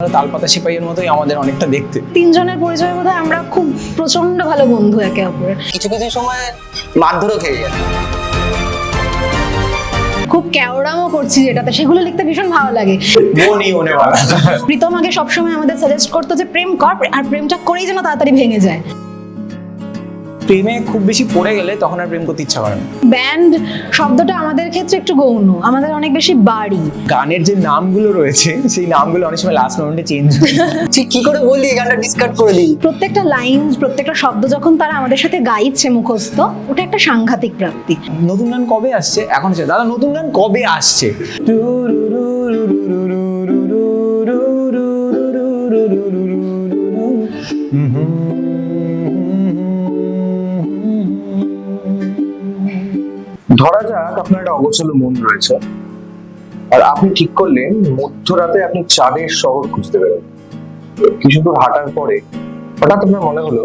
তালপাতা সিপাহীর মতোই আমাদের অনেকটা দেখতে। তিনজনের পরিচয় বোধহয় আমরা খুব প্রচন্ড ভালো বন্ধু একে অপরের। কিছু কিছু সময় মারধরও খেয়ে যায়। খুব কেওড়ামও করছি যেটাতে, সেগুলো লিখতে ভীষণ ভালো লাগে। মনই মনে বলা। প্রীতম আগে সবসময় আমাদের সাজেস্ট করতো যে প্রেম কর, আর প্রেমটা করেই যেন তাড়াতাড়ি ভেঙে যায়। প্রেমে খুব বেশি পড়ে গেলে তখন আর প্রেম করতে ইচ্ছা করে না। ব্যান্ড শব্দটা আমাদের ক্ষেত্রে একটু গৌণ, আমাদের অনেক বেশি বাড়ি। গানের যে নামগুলো রয়েছে সেই নামগুলো অনেক সময় লাস্ট মোমেন্টে চেঞ্জ হয়। ঠিক কি করে বললি এই গানটা ডিসকার্ড করে দিই। প্রত্যেকটা লাইন, প্রত্যেকটা শব্দ যখন তারা আমাদের সাথে গাইছে মুখস্থ, ওটা একটা সাংঘাতিক প্রাপ্তি। নতুন গান কবে আসছে এখন সে দাদা নতুন গান কবে আসছে? ধরা যাক আপনার একটা অগোছালো মন রয়েছে আর আপনি ঠিক করলেন মধ্যরাতে আপনি চাঁদের শহর খুঁজতে বেরোবেন। কিছু দূর হাঁটার পরে হঠাৎ আপনার মনে হলো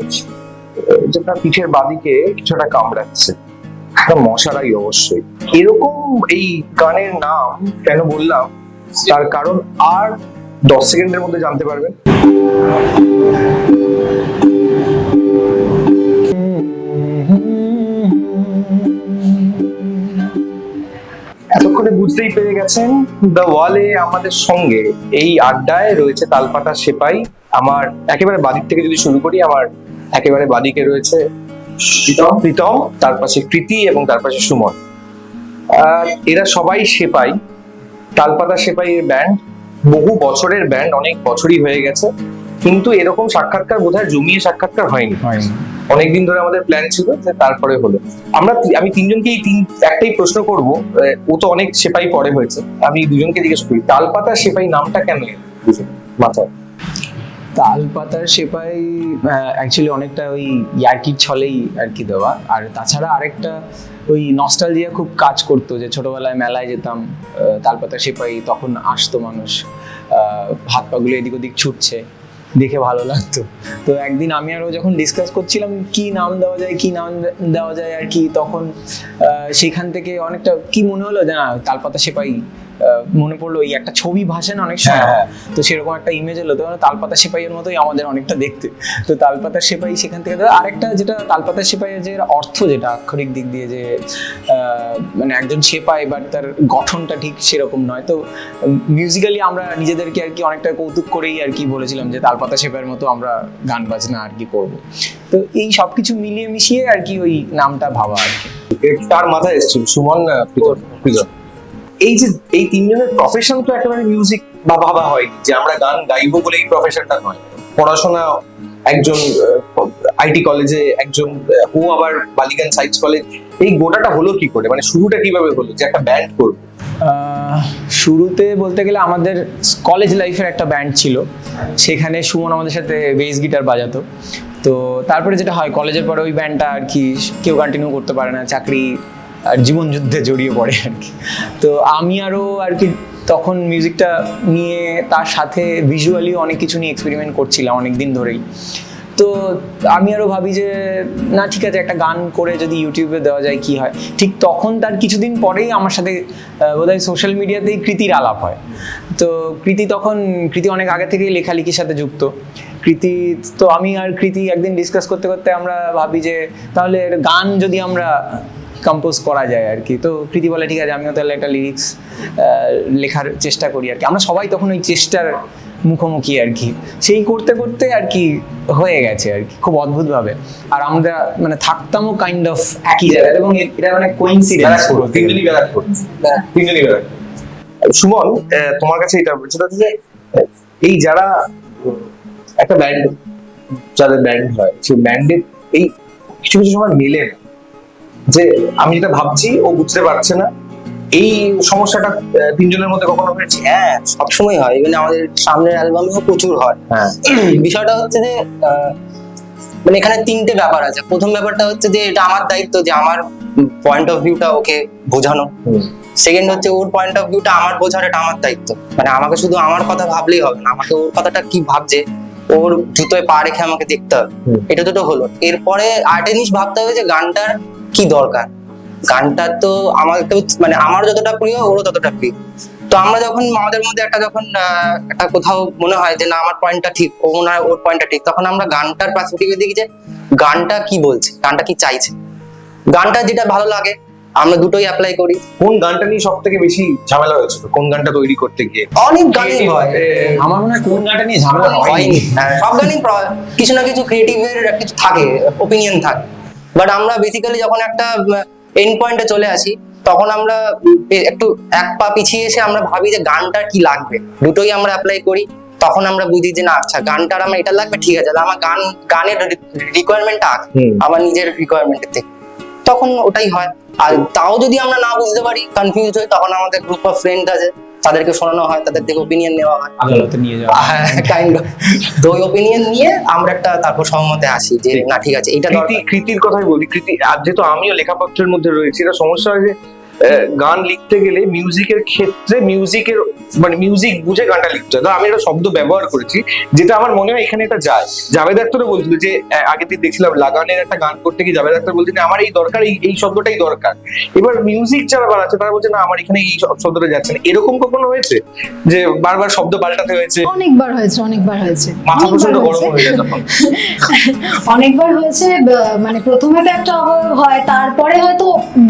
যে আপনার পিঠের বাদিকে কিছুটা কামড়াচ্ছে, মশারাই অবশ্যই। এরকম এই গানের নাম কেন বললাম তার কারণ আর 10 সেকেন্ডের মধ্যে জানতে পারবেন। এতক্ষণে বুঝতেই পেরে গেছেন, দ্য ওয়ালে আমাদের সঙ্গে এই আড্ডায় রয়েছে তালপাতা সেপাই। আমার একেবারে বাদিক থেকে যদি শুরু করি, আমার একেবারে বাদিকে রয়েছে প্রীতম, তার পাশে কৃতি এবং তার পাশে সুমন। এরা সবাই সেপাই, তালপাতা সেপাইয়ের ব্যান্ড, বহু বছরের ব্যান্ড, অনেক বছরই হয়ে গেছে, কিন্তু এরকম সাক্ষাৎকার বোধহয় জমিয়ে সাক্ষাৎকার হয়নি। অনেকদিন ধরে আমাদের প্ল্যান ছিল যে তারপরে হলো। আমি তিনজনকেই একটাই প্রশ্ন করব, ও তো অনেক সেপাই পরে হয়েছে, আমি দুজনকে জিজ্ঞেস করি তালপাতা সেপাই নামটা কেন মাথায়? তালপাতার সেপাই অ্যাকচুয়ালি অনেকটা ওই ইয়ার্কির ছলেই আর কি দেওয়া। আর তাছাড়া আরেকটা ওই নস্টালজিয়া খুব কাজ করতো, যে ছোটবেলায় মেলায় যেতাম, তালপাতার সেপাই তখন আসতো মানুষ, হাত পাগুলো এদিক ওদিক ছুটছে, দেখে ভালো লাগতো। তো একদিন আমি আরও যখন ডিসকাস করছিলাম কি নাম দেওয়া যায় আর কি, তখন সেখান থেকে অনেকটা কি মনে হলো যে না, তালপাতা সেপাই মনে পড়লো, ওই একটা ছবি ভাসে না অনেক সময়, তো সেরকম একটা ইমেজ এলো। তো তালপাতা সেপাইয়ের মতোই আমাদের অনেকটা দেখতে। তো তালপাতা সেপাই সেখান থেকে। আরেকটা যেটা তালপাতা সেপাইয়ের যে অর্থ, যেটা আক্ষরিক দিক দিয়ে, যে মানে একজন সেপাই বাট তার গঠনটা ঠিক সেরকম নয়। তো মিউজিক্যালি আমরা নিজেদেরকে আর কি অনেকটা কৌতুক করেই আর কি বলেছিলাম যে তালপাতা সেপাইয়ের মতো আমরা গান বাজনা আর কি করবো। তো এই সবকিছু মিলিয়ে মিশিয়ে আর কি ওই নামটা ভাবা আর কি। তার মাথায় এসেছিল সুমন, প্রীতম। এই যে এই তিনজনের প্রফেশন তো একেবারে মিউজিক বা ভাবা হয়নি যে আমরা গান গাইবো বলে এই প্রফেশনটা নয়। পড়াশোনা একজন আইটি কলেজে, একজন ও আবার বালিগঞ্জ সায়েন্স কলেজ। এই গোটাটা হলো কি করে, মানে শুরুটা কিভাবে হলো যে একটা ব্যান্ড করবো? শুরুতে বলতে গেলে আমাদের কলেজ লাইফের একটা ব্যান্ড ছিল, সেখানে সুমন আমাদের সাথে বেস গিটার বাজাতো। তো তারপরে যেটা হয়, কলেজের পরে ওই ব্যান্ডটা আর কি কেউ কন্টিনিউ করতে পারে না, চাকরি আর জীবন যুদ্ধে জড়িয়ে পড়ে আর কি। তো আমি আরও আর কি তখন মিউজিকটা নিয়ে তার সাথে ভিজুয়ালি অনেক কিছু নিয়ে এক্সপেরিমেন্ট করছিলাম অনেক দিন ধরেই। তো আমি আরও ভাবি যে না ঠিক আছে, একটা গান করে যদি ইউটিউবে দেওয়া যায় কি হয়। ঠিক তখন তার কিছুদিন পরেই আমার সাথে বোধহয় সোশ্যাল মিডিয়াতেই কৃতির আলাপ হয়। তো কৃতি অনেক আগে থেকেই লেখালেখির সাথে যুক্ত। তো আমি আর কৃতি একদিন ডিসকাস করতে করতে আমরা ভাবি যে তাহলে গান যদি আমরা কম্পোজ করা যায় আর কি। তো কৃতি বলে ঠিক আছে, আমিও তাহলে একটা লিরিক্স লেখার চেষ্টা করি আর কি। আমরা সবাই তখন ওই চেষ্টার মুখোমুখি আর কি, সেই করতে করতে আর কি হয়ে গেছে আর কি খুব অদ্ভুত ভাবে। আর আমরা মানে থাকতামও কাইন্ড অফ একই জায়গায়, এবং এটা মানে কোইন্সিডেন্স। সুমন, তোমার কাছে এটা সেটা যে এই যারা একটা ব্যান্ড, যাদের ব্যান্ড হয়, সেই ব্যান্ডের এই কিছু কিছু সময় মেলে না, যে আমি যেটা ভাবছি ও বুঝতে পারছে না। এই সমস্যাটা তিনজনের মধ্যে কখনো হয়েছে? হ্যাঁ, সবসময় হয়। মানে আমাদের সামনের অ্যালবামেও প্রচুর হয়। বিষয়টা হচ্ছে যে মানে এখানে তিনটে ব্যাপার আছে। প্রথম ব্যাপারটা হচ্ছে যে এটা আমার দায়িত্ব যে আমার পয়েন্ট অফ ভিউটা ওকে বোঝানো। সেকেন্ড হচ্ছে ওর পয়েন্ট অফ ভিউটা আমার বোঝার, এটা আমার দায়িত্ব। মানে আমাকে শুধু আমার কথা ভাবলেই হবে না, আমাকে ওর কথাটা কি ভাবছে, ওর জুতোয় পা রেখে আমাকে দেখতে হবে। এটা দুটো হলো। এরপরে আরেকটা জিনিস ভাবতে হবে যে গানটার কি দরকার। গানটা তো আমার মানে আমার যতটা প্রিয় ওরও ততটা প্রিয়। তো আমরা যখন আমাদের মধ্যে একটা কোথাও মনে হয় যে না আমার পয়েন্টটা ঠিক, ও মনে হয় ওর পয়েন্টটা ঠিক, তখন আমরা গানটার পার্সপেক্টিভে দেখি যে গানটা কি বলছে, গানটা কি চাইছে, গানটা যেটা ভালো লাগে আমরা দুটোই অ্যাপ্লাই করি। কোন গানটা নিয়ে সব থেকে বেশি ঝামেলা হয়েছিল, কোন গানটা তৈরি করতে গিয়ে? অনেক গানই হয়, আমার মনে হয় কোন গানটা নিয়ে ঝামেলা হয়নি, সব গানই কিছু না কিছু ক্রিয়েটিভের কিছু থাকে, ওপিনিয়ন থাকে। বাট আমরা বেসিক্যালি যখন একটা এন্ড পয়েন্টে চলে আসি তখন আমরা একটু এক পা পিছিয়ে এসে আমরা ভাবি যে গানটার কি লাগবে, দুটোই আমরা অ্যাপ্লাই করি। তখন আমরা বুঝি যে না আচ্ছা গানটার আমার এটা লাগবে, ঠিক আছে, আমার গানের রিকোয়ারমেন্টটা আছে আমার নিজের রিকোয়ারমেন্টের থেকে, তখন ওটাই হয়। আর তাও যদি আমরা না বুঝতে পারি, কনফিউজ হই, তখন আমাদের গ্রুপ অফ ফ্রেন্ড আছে, তাদেরকে শোনানো হয়, তাদের থেকে ওপিনিয়ন নেওয়া হয়, আদালতে নিয়ে যাওয়া। Kind of. তো ওই ওপিনিয়ন নিয়ে আমরা একটা তারপর সহমতে আসি যে না ঠিক আছে এইটা দরকার। কৃতির কথাই বলি, কৃতি আর যেহেতু আমিও লেখাপত্রের মধ্যে রয়েছি, এটা সমস্যা হয় যে গান লিখতে গেলে মিউজিকের ক্ষেত্রে মিউজিক বুঝে গানটা লিখতে হয়। আমি একটা শব্দ ব্যবহার করেছি যেটা আমার মনে হয় এখানে এটা যায়। জাভেদ আখতারও বলছিল যে আগের দিন দেখছিলাম লাগানের একটা গান করতে গিয়ে জাভেদ আখতার বলছেন আমার এই দরকার, এই শব্দটাই দরকার। এবার মিউজিক যারা বানাচ্ছে তারা বলছে না আমার এখানে এই শব্দটা যাচ্ছে না। এরকম কখনো হয়েছে যে বারবার শব্দ পাল্টাতে হয়েছে? অনেকবার হয়েছে মাথা প্রচন্ড গরম হয়ে যায় তখন। অনেকবার হয়েছে। মানে প্রথমে তো একটা অভাব হয়, তারপরে হয়তো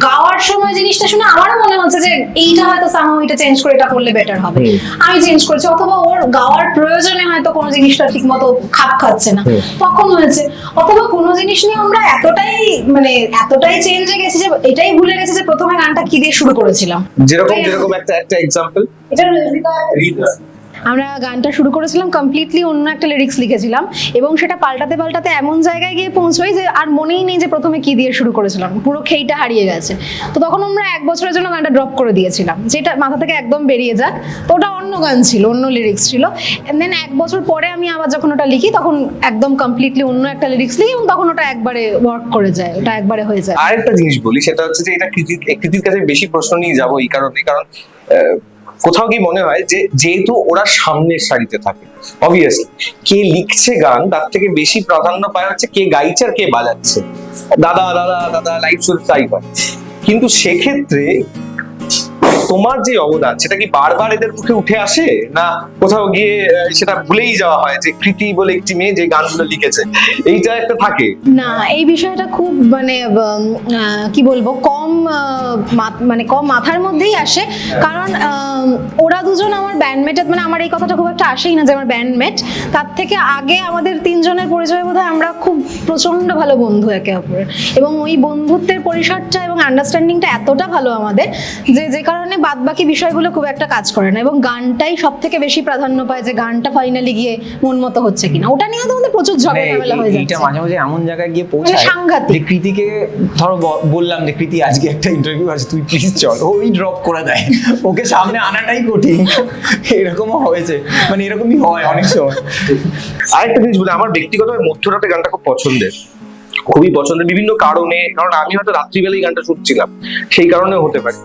গাওয়ার সময় জিনিসটা শুনে আমারও মনে হচ্ছে যে এইটা হয়তো সামহাও এটা চেঞ্জ করে এটা করলে বেটার হবে, আমি চেঞ্জ করেছি, অথবা ওর গাওয়ার প্রয়োজনে হয়তো কোনো জিনিসটা ঠিক মতো খাপ খাচ্ছে না, তখন হয়েছে। অথবা কোনো জিনিস নিয়ে আমরা এতটাই চেঞ্জে গেছি যে এটাই ভুলে গেছি যে প্রথমে গানটা কি দিয়ে শুরু করেছিলাম। যেরকম একটা এক্সাম্পল, এটা আমরা গানটা শুরু করেছিলাম কমপ্লিটলি অন্য একটা লিরিক্স লিখেছিলাম, এবং সেটা পাল্টাতে পাল্টাতে এমন জায়গায় গিয়ে পৌঁছই যে আর মনেই নেই যে প্রথমে কি দিয়ে শুরু করেছিলাম, পুরো খেইটা হারিয়ে গেছে। তো তখন আমরা 1 বছরের জন্য গানটা ড্রপ করে দিয়েছিলাম, যেটা মাথা থেকে একদম বেরিয়ে যাক। তো ওটা অন্য গান ছিল, অন্য লিরিক্স ছিল। দেন 1 বছর পরে আমি আবার যখন ওটা লিখি তখন একদম কমপ্লিটলি অন্য একটা লিরিক্স লিখি, এবং তখন ওটা একবারে ওয়ার্ক করে যায়, ওটা একবারে হয়ে যায়। আরেকটা জিনিস বলি, সেটা হচ্ছে যে এটা কৃতির কাছে বেশি প্রশ্ন নিয়ে যাবো এই কারণে, কারণ কোথাও কি মনে হয় যে যেহেতু ওরা সামনের সারিতে থাকে, অবভিয়াসলি কে লিখছে গান তার থেকে বেশি প্রাধান্য পায় হচ্ছে কে গাইছে আর কে বাজাচ্ছে। দাদা দাদা দাদা লাইভ শুরু তাই হয়, কিন্তু সেক্ষেত্রে তোমার যে অবদান সেটা কি বারবার এদের মুখে উঠে আসে, না কোথাও গিয়ে সেটা ভুলেই যাওয়া হয় যে কৃতি বলে একটি মেয়ে যে গানগুলো লিখেছে, এইটা একটা থাকে? না, এই বিষয়টা খুব কি বলবো কম মাথার মধ্যেই আসে, কারণ ওরা দুজন আমার ব্যান্ডমেট, আমার এই কথাটা খুব একটা আসেই না যে আমার ব্যান্ডমেট। তার থেকে আগে আমাদের 3 জনের পরিচয় বোধহয় আমরা খুব প্রচন্ড ভালো বন্ধু একে অপরের, এবং ওই বন্ধুত্বের পরিসরটা এবং আন্ডারস্ট্যান্ডিংটা এতটা ভালো আমাদের যে কারণে বাদ বাকি বিষয়গুলো খুব একটা কাজ করে না, এবং গানটাই সব থেকে বেশি প্রাধান্য পায় যে গানটা ফাইনালি গিয়ে মন মতো হচ্ছে কিনা। ওটা নিয়ে তো আমাদের প্রচুর ঝগড়া হয়ে এইটা যাচ্ছে, মাঝে মাঝে এমন জায়গায় গিয়ে পৌঁছায় সাংঘাতিক। যে কৃতিকে ধরো বললাম যে কৃতি আজকে একটা ইন্টারভিউ আছে তুই প্লিজ চল, ওই ড্রপ করে দেয়, ওকে সামনে আনাটাই কঠিন। এরকমও হয়েছে, এরকমই হয় অনেক সময়। আরেকটা জিনিস বলে, আমার ব্যক্তিগত মধ্যরাতে গানটা খুব পছন্দের, খুবই পছন্দের বিভিন্ন কারণে, কারণ আমি হয়তো রাত্রিবেলায় গানটা শুনছিলাম সেই কারণে হতে পারে।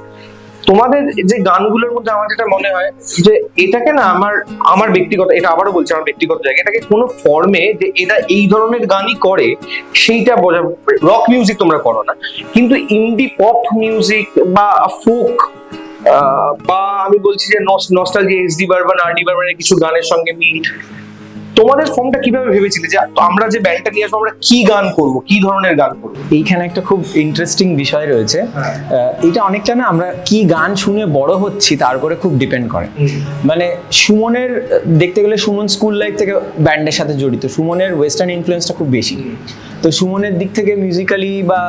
তোমাদের যে গানগুলোর মধ্যে আমার যেটা মনে হয় যে এটাকে না আমার ব্যক্তিগত, এটা আবারও বলছি আমার ব্যক্তিগত জায়গা, এটাকে কোনো ফর্মে যে এটা এই ধরনের গানই করে সেইটা বোঝা। রক মিউজিক তোমরা করো না, কিন্তু ইন্ডি পপ মিউজিক বা ফোক বা আমি বলছি যে নস্টালজিয়া, এসডি বার্মান, আরডি বার্মানের কিছু গানের সঙ্গে মিল, তোমাদের ফর্মটা কিভাবে ভেবেছিলে যে আমরা যে ব্যান্ডটা নিয়ে আসবো আমরা কি গান করব, কি ধরনের গান করব? এইখানে একটা খুব ইন্টারেস্টিং বিষয় রয়েছে। এটা অনেকটা না আমরা কি গান শুনে বড় হচ্ছি তার উপরে খুব ডিপেন্ড করে। সুমনের দেখতে গেলে সুমন স্কুল লাইফ থেকে ব্যান্ডের সাথে জড়িত, সুমনের ওয়েস্টার্ন ইনফ্লুয়েন্সটা খুব বেশি। তো সুমনের দিক থেকে মিউজিক্যালি বা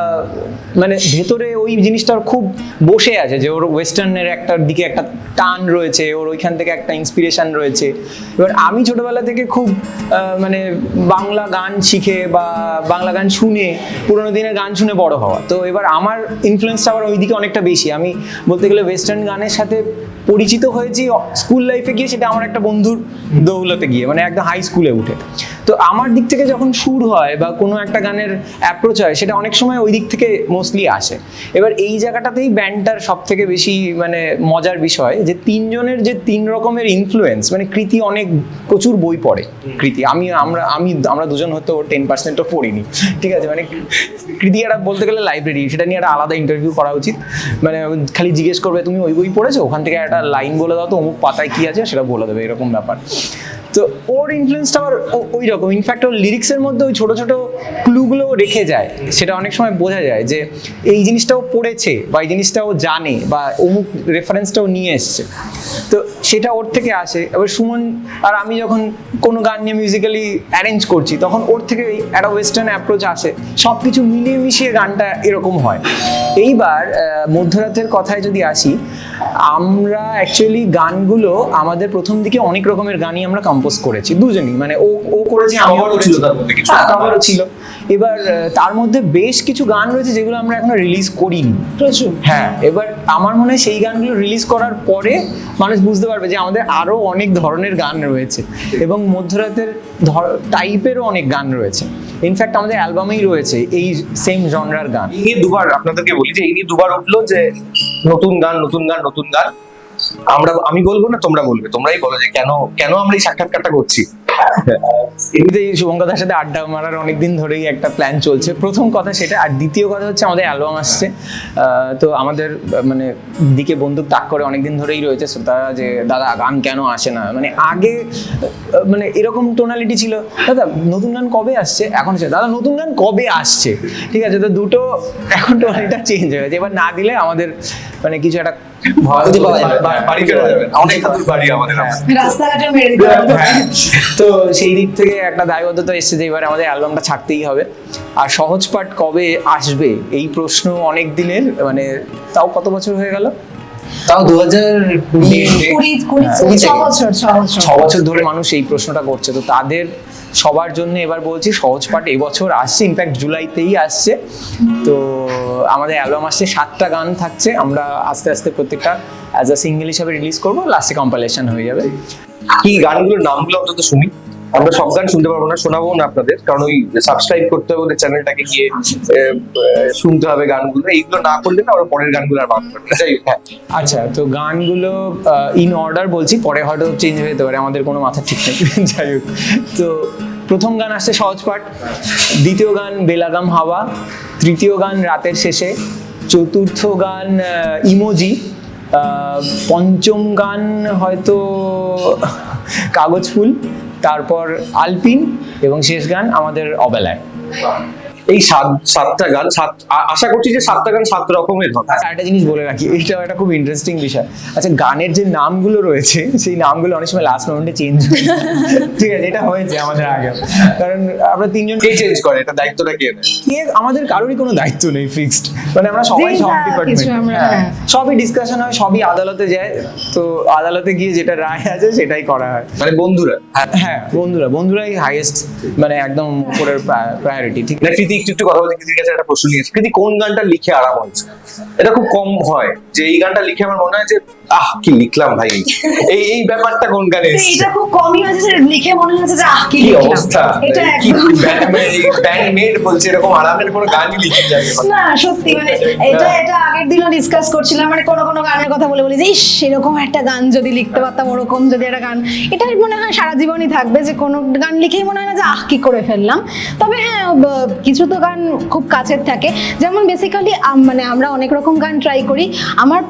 ভেতরে ওই জিনিসটা খুব বসে আছে যে ওর ওয়েস্টার্নের একটা দিকে একটা টান রয়েছে, ওর ওইখান থেকে একটা ইন্সপিরেশন রয়েছে। এবার আমি ছোটবেলা থেকে খুব বাংলা গান শিখে বা বাংলা গান শুনে, পুরোনো দিনের গান শুনে বড় হওয়া, তো এবার আমার ইনফ্লুয়েন্সটা আবার ওইদিকে অনেকটা বেশি। আমি বলতে গেলে ওয়েস্টার্ন গানের সাথে পরিচিত হয়েছি স্কুল লাইফে গিয়ে, সেটা আমার একটা বন্ধুর দৌলতে গিয়ে, একদম হাই স্কুলে উঠে। তো তো আমার দিক থেকে যখন সুর হয় বা কোনো একটা গানের অ্যাপ্রোচ হয়, সেটা অনেক সময় ওই দিক থেকে মোস্টলি আসে। এবার এই জায়গাটাতেই ব্যান্ডটার সব থেকে বেশি মানে মজার বিষয় যে তিনজনের যে তিন রকমের ইনফ্লুয়েন্স, মানে কৃতি অনেক প্রচুর বই পড়ে, কৃতি আমরা দুজন হয়তো 10%ও পড়িনি, ঠিক আছে, মানে কৃতি একটা বলতে গেলে লাইব্রেরি, সেটা নিয়ে একটা আলাদা ইন্টারভিউ করা উচিত। মানে খালি জিজ্ঞেস করবে তুমি ওই বই পড়েছো, ওখান থেকে একটা লাইন বলে দাও তো অমুক পাতায় কি আছে, সেটা বলে দেবে, এরকম ব্যাপার। তো ওর ইনফ্লুয়েন্সটা আবার ওই রকম, ইনফ্যাক্ট ওর লিরিক্সের মধ্যে ওই ছোট ছোট ক্লুগুলো রেখে যায়, সেটা অনেক সময় বোঝা যায় যে এই জিনিসটাও পড়েছে বা এই জিনিসটাও জানে বা অমুক রেফারেন্সটাও নিয়ে এসছে, তো সেটা ওর থেকে আসে। এবার সুমন আর আমি যখন কোনো গান নিয়ে মিউজিক্যালি অ্যারেঞ্জ করছি, তখন ওর থেকে একটা ওয়েস্টার্ন অ্যাপ্রোচ আসে, সব কিছু মিলিয়ে মিশিয়ে গানটা এরকম হয়। এইবার মধ্যরাতের কথায় যদি আসি, আমরা অ্যাকচুয়ালি গানগুলো আমাদের প্রথম দিকে অনেক রকমের গানই আমরা কম্পোজ করেছি দুজনই, মানে ও করেছে, আমিও করেছি, কভারও ছিল। এবার তার মধ্যে বেশ কিছু গান রয়েছে যেগুলো আমরা এখনো রিলিজ করিনি প্রচুর। হ্যাঁ, এবার আমার মনে হয় সেই গানগুলো রিলিজ করার পরে মানুষ বুঝতে পারবে যে আমাদের আরো অনেক ধরনের গান রয়েছে এবং মধ্যরাতের টাইপেরও অনেক গান রয়েছে। ইনফ্যাক্ট আমাদের অ্যালবামেই রয়েছে এই সেম জনরার গান। এই নিয়ে দুবার আপনাদেরকে বলি যে এই নিয়ে দুবার উঠলো যে নতুন গান নতুন গান নতুন গান। আমি বলবো না, তোমরা বলবে, তোমরাই বলো যে কেন আমরা এই সাক্ষাৎকারটা করছি। এমনিতে শুভঙ্কদার সাথে আড্ডা মারার অনেকদিন ধরেই একটা প্ল্যান চলছে, প্রথম কথা সেটা। আর দ্বিতীয় কথা হচ্ছে আমাদের অ্যালবাম আসছে, তো আমাদের মানে দিকে বন্দুক তাক করে অনেকদিন ধরেই রয়েছে শ্রোতারা যে দাদা গান কেন আসে না। মানে আগে মানে এরকম টোনালিটি ছিল, দাদা নতুন গান কবে আসছে, এখন হচ্ছে দাদা নতুন গান কবে আসছে, ঠিক আছে। তো দুটো এখন টোনালিটা চেঞ্জ হয়ে গেছে। এবার না দিলে আমাদের মানে কিছু একটা বাড়ি ফেরা যাবে না, অনেক দূর বাড়ি আমাদের। রাস্তাঘাটে মেরে দিতে হবে। তো সেই দিক থেকে একটা দায়বদ্ধতা এসেছে যে এবারে আমাদের অ্যালবামটা ছাড়তেই হবে। আর সহজ পাঠ কবে আসবে এই প্রশ্ন অনেক দিনের, মানে তাও কত বছর হয়ে গেল, তাও 2020 ছ বছর ধরে মানুষ এই প্রশ্নটা করছে। তো তাদের সবার জন্য এবার বলছি সহজ পাঠ এবছর আসছে, ইনফ্যাক্ট জুলাইতেই আসছে। তো আমাদের অ্যালবাম আসছে, 7টা গান থাকছে, আমরা আস্তে আস্তে প্রত্যেকটা অ্যাজ আ সিঙ্গেল হিসাবে রিলিজ করবো, লাস্টে কম্পাইলেশন হয়ে যাবে। কি গানগুলোর নামগুলো অন্তত শুনি। আমরা সব গান শুনতে পারবো না, শোনাবো না আপনাদের, কারণ ওই সাবস্ক্রাইব করতে হবে, ওদের চ্যানেলটাকে গিয়ে শুনতে হবে গানগুলো। এইগুলো না করলে না ওরা পরের গানগুলো আর বাদ করবে না। যাই হোক, হ্যাঁ আচ্ছা, তো গানগুলো ইন অর্ডার বলছি, পরে হয়তো চেঞ্জ হয়ে যেতে পারে, আমাদের কোনো মাথা ঠিক নেই। যাই হোক, তো প্রথম গান আসছে সহজ পাঠ, দ্বিতীয় গান বেলাগাম হাওয়া, তৃতীয় গান রাতের শেষে, চতুর্থ গান ইমোজি, পঞ্চম গান হয়তো কাগজ ফুল, তারপর আলপিন এবং শেষ গান আমাদের অবেলায়। এই সাতটা গান, আশা করছি যে 7টা গান 7 রকমের হবে। আর একটা জিনিস বলে রাখি, এইটাও একটা খুব ইন্টারেস্টিং বিষয়। আচ্ছা, গানের যে নামগুলো রয়েছে সেই নামগুলো অনেক সময় লাস্ট মোমেন্টে চেঞ্জ হয়, ঠিক আছে, এটা হয়েছে আমাদের আগে। কারণ আমরা তিনজন কে চেঞ্জ করে, এটা দায়িত্বটা কে নেয়? আমাদের কারোরই কোনো দায়িত্ব নেই ফিক্সড, মানে আমরা সবাই সব ডিপার্টমেন্ট, সবই ডিসকাশন হয়, সবই আদালতে যায়। তো আদালতে গিয়ে যেটা রায় আছে সেটাই করা হয়, মানে বন্ধুরা। হ্যাঁ বন্ধুরাই হাইয়েস্ট, মানে একদম উপরের প্রায়োরিটি। ঠিক না, কৃতি একটু কথা বলতে, কৃতির কাছে একটা প্রশ্ন নিয়েছি। কৃতি কোন গানটা লিখে আরাম হয়েছে? এটা খুব কম হয় যে এই গানটা লিখে আমার মনে হয় যে কি লিখলাম ভাই, এই ব্যাপারটা কোন গানে এসেছে? এটা খুব কমই হয়েছে যে লিখে মনে হচ্ছে যে কি কি লিখলাম। অবস্থা, এটা কি একদম ব্যান্ডমেড বলছে এরকম আরামের কোনো গানই লিখে যায় না, সত্যি মানে এটা আগের দিনও ডিসকাস করছিলাম, মানে কোনো গানের কথা বলে যে ইস এরকম একটা গান যদি লিখতে পারতাম, ওরকম যদি একটা গান, এটা মনে হয় সারা জীবনই থাকবে যে কোনো গান লিখেই মনে হয় না যে কি করে ফেললাম। তবে হ্যাঁ, কিছু তো গান খুব কাছের থাকে, যেমন বেসিক্যালি মানে আমরা অনেক রকম গান ট্রাই করি। আমার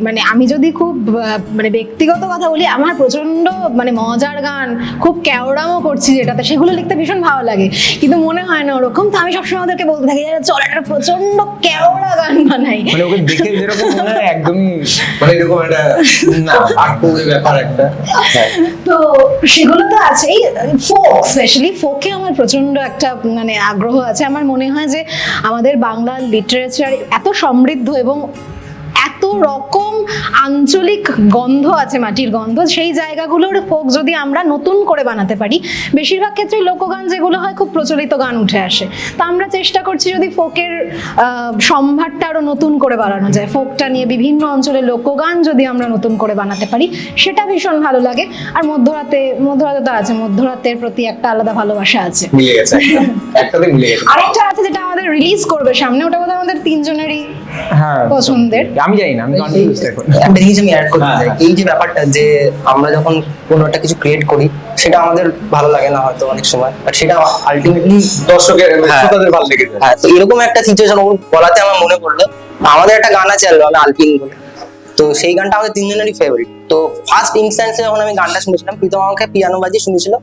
মানে আমি যদি খুব মানে ব্যক্তিগত কথা বলি, আমার প্রচন্ড মানে মজার গান, খুব কেওড়ামও করছি যেটাতে, সেগুলো লিখতে ভীষণ ভালো লাগে, কিন্তু মনে হয় না ওরকম। তো আমি সবসময় ওদেরকে বলতে থাকি চল একটা প্রচন্ড কেওড়া গান বানাই, মানে ওকে দেখে যেরকম মনে হয় একদমই মানে এরকম একটা না আটপৌরে ব্যাপার একটা। তো সেগুলো তো আছেই। ফোক, স্পেশালি ফোকে আমার প্রচন্ড একটা মানে আগ্রহ আছে। আমার মনে হয় যে আমাদের বাংলা লিটারেচার এত সমৃদ্ধ এবং এত এত রকম আঞ্চলিক গন্ধ আছে, মাটির গন্ধ, সেই জায়গাগুলোর ফোক যদি আমরা নতুন করে বানাতে পারি, বেশিরভাগ ক্ষেত্রে লোকগান যেগুলো হয় খুব প্রচলিত গান উঠে আসে, তো আমরা চেষ্টা করছি যদি ফোকের সম্ভারটা আরো নতুন করে বানানো যায়, ফোকটা নিয়ে বিভিন্ন অঞ্চলের লোকগান যদি আমরা নতুন করে বানাতে পারি, সেটা ভীষণ ভালো লাগে। আর মধ্যরাতে তো আছে, মধ্যরাতের প্রতি একটা আলাদা ভালোবাসা আছে। মিলে গেছে, একটাতে মিলে গেছে। আরেকটা আছে যেটা আমাদের রিলিজ করবে সামনে, ওটা বোধহয় আমাদের তিনজনেরই হ্যাঁ পছন্দের। আমি জানি না, আমি কনফিউজ এখন। একটা জিনিস আমি অ্যাড করতে হ্যাঁ, চাই, হ্যাঁ। এই যে ব্যাপারটা যে আমরা যখন কোনো একটা কিছু ক্রিয়েট করি, সেটা আমাদের ভালো লাগে না হয়তো অনেক সময়, বাট সেটা আলটিমেটলি দর্শকের হ্যাঁ। শ্রোতাদের ভালো লেগেছে। হ্যাঁ। তো এরকম একটা সিচুয়েশন ওর বলাতে আমার মনে পড়লো, আমাদের একটা গান আছে অ্যালবামে আলপিন বলে, তো সেই গানটা আমাদের তিনজনেরই ফেভারিট। তো ফার্স্ট ইনস্ট্যান্সে যখন আমি গানটা শুনেছিলাম, প্রীতম আমাকে পিয়ানো বাজিয়ে শুনেছিল,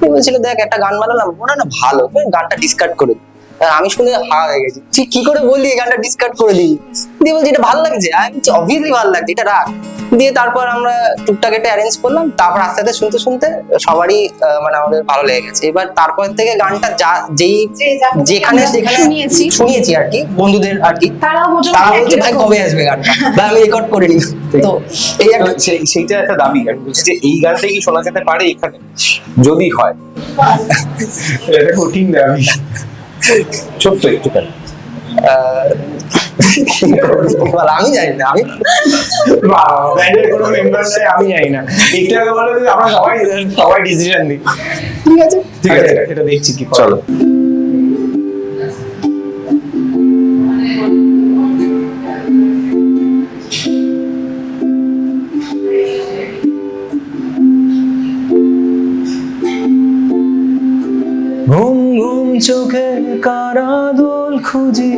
ও বলছিল দেখ একটা গান বানালাম, ওটা না ভালো, তুই গানটা ডিসকার্ড করে দিই। আর আমি শুনে হা হয়ে গেছি, ঠিক কি করে বললি এই গানটা ডিসকার্ড করে দিই? দিয়ে বলছি এটা ভালো লাগছে, আমি অবভিয়াসলি ভালো লাগছে, এটা রাখ। দিয়ে তারপর আমরা টুকটাক এটা অ্যারেঞ্জ করলাম, তারপর আস্তে আস্তে শুনতে শুনতে সবারই মানে আমাদের ভালো লেগে গেছে। এবার তারপর থেকে গানটা যেখানে শুনিয়েছি আর কি, বন্ধুদের আর কি, তারা বলছে ভাই কবে আসবে গানটা, বা আমি রেকর্ড করে নিই। তো এই একটা সেইটা একটা দাবি, আমি বলছি যে এই গানটাই কি শোনা যেতে পারে এখানে, যদি হয়। এটা কঠিন দাবি, ছোট্ট একটুখানি। আমি জানি না, আমি ব্যান্ডের কোনো মেম্বার নাই, আমি জানি না। একটু আগে বলো যে আমরা সবাই ডিসিশন নিই। ঠিক আছে। ঠিক আছে, এটা দেখছি কি করা। চলো। ঘুম ঘুম চোখে কারা দোল খুঁজি,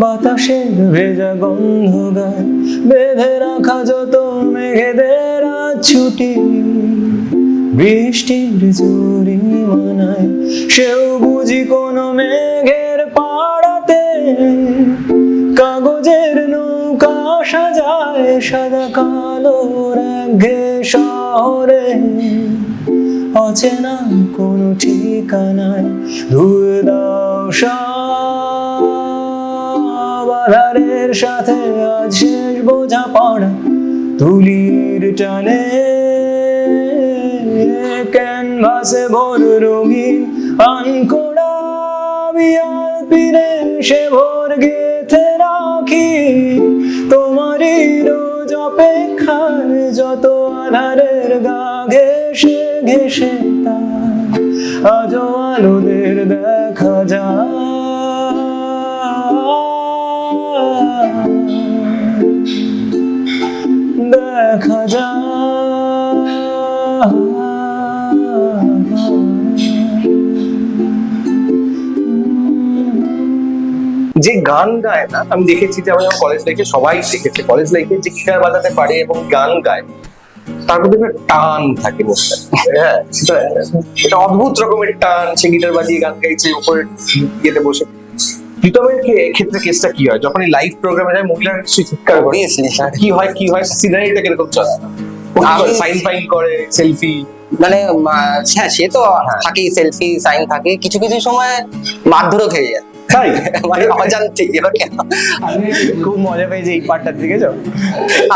বাতাসের ভেজা গন্ধ গায়, বেঁধে রাখা যত মেঘেদের ছুটি, বৃষ্টির জোরি মানায় সেও বুঝি কোনো মেঘের পাড়াতে, কাগজের নৌকা সাজায় সাদা কালো রাগে শহরে, অচেনা কোনো ঠিকানায় ধুয়ে দাও সব আধারের সাথে, আজ শেষ বোঝা পড়া তুলির টানে, ক্যানভাসে ভোর রঙিন আনকোড়া বিয়াল পিরে সে ভোর গেথে রাখি, তোমারই রোজ অপেক্ষায় যত আধারের গা ঘেসে ঘেসে তার আজও আলোদের দেখা যায়, দেখা যে গান গায় না, আমি দেখেছি যে আমার কলেজ লাইফে সবাই দেখেছে, কলেজ লাইফে যে গিটার বাজাতে পারে এবং গান গায়, তার মধ্যে একটা টান থাকে মধ্যে। হ্যাঁ, এটা অদ্ভুত রকমের টান, সে গিটার বাজিয়ে গান গাইছে উপরে ইয়েতে বসে। প্রীতমের ক্ষেত্রে কেসটা কি হয় যখন এই লাইভ প্রোগ্রামে যায়, মহিলারা চিৎকার করে, কি হয় সিনারিটা কিরকম চলে? সাইন ফাইন করে, সেলফি, মানে হ্যাঁ সে তো থাকেই, সেলফি সাইন থাকে, কিছু কিছু সময় মারধরও খেয়ে যায়, তাই মানে অজান্তে। এবার কেন, আমি খুব মজা পেয়েছি এই পার্টটার দিকে। যাও,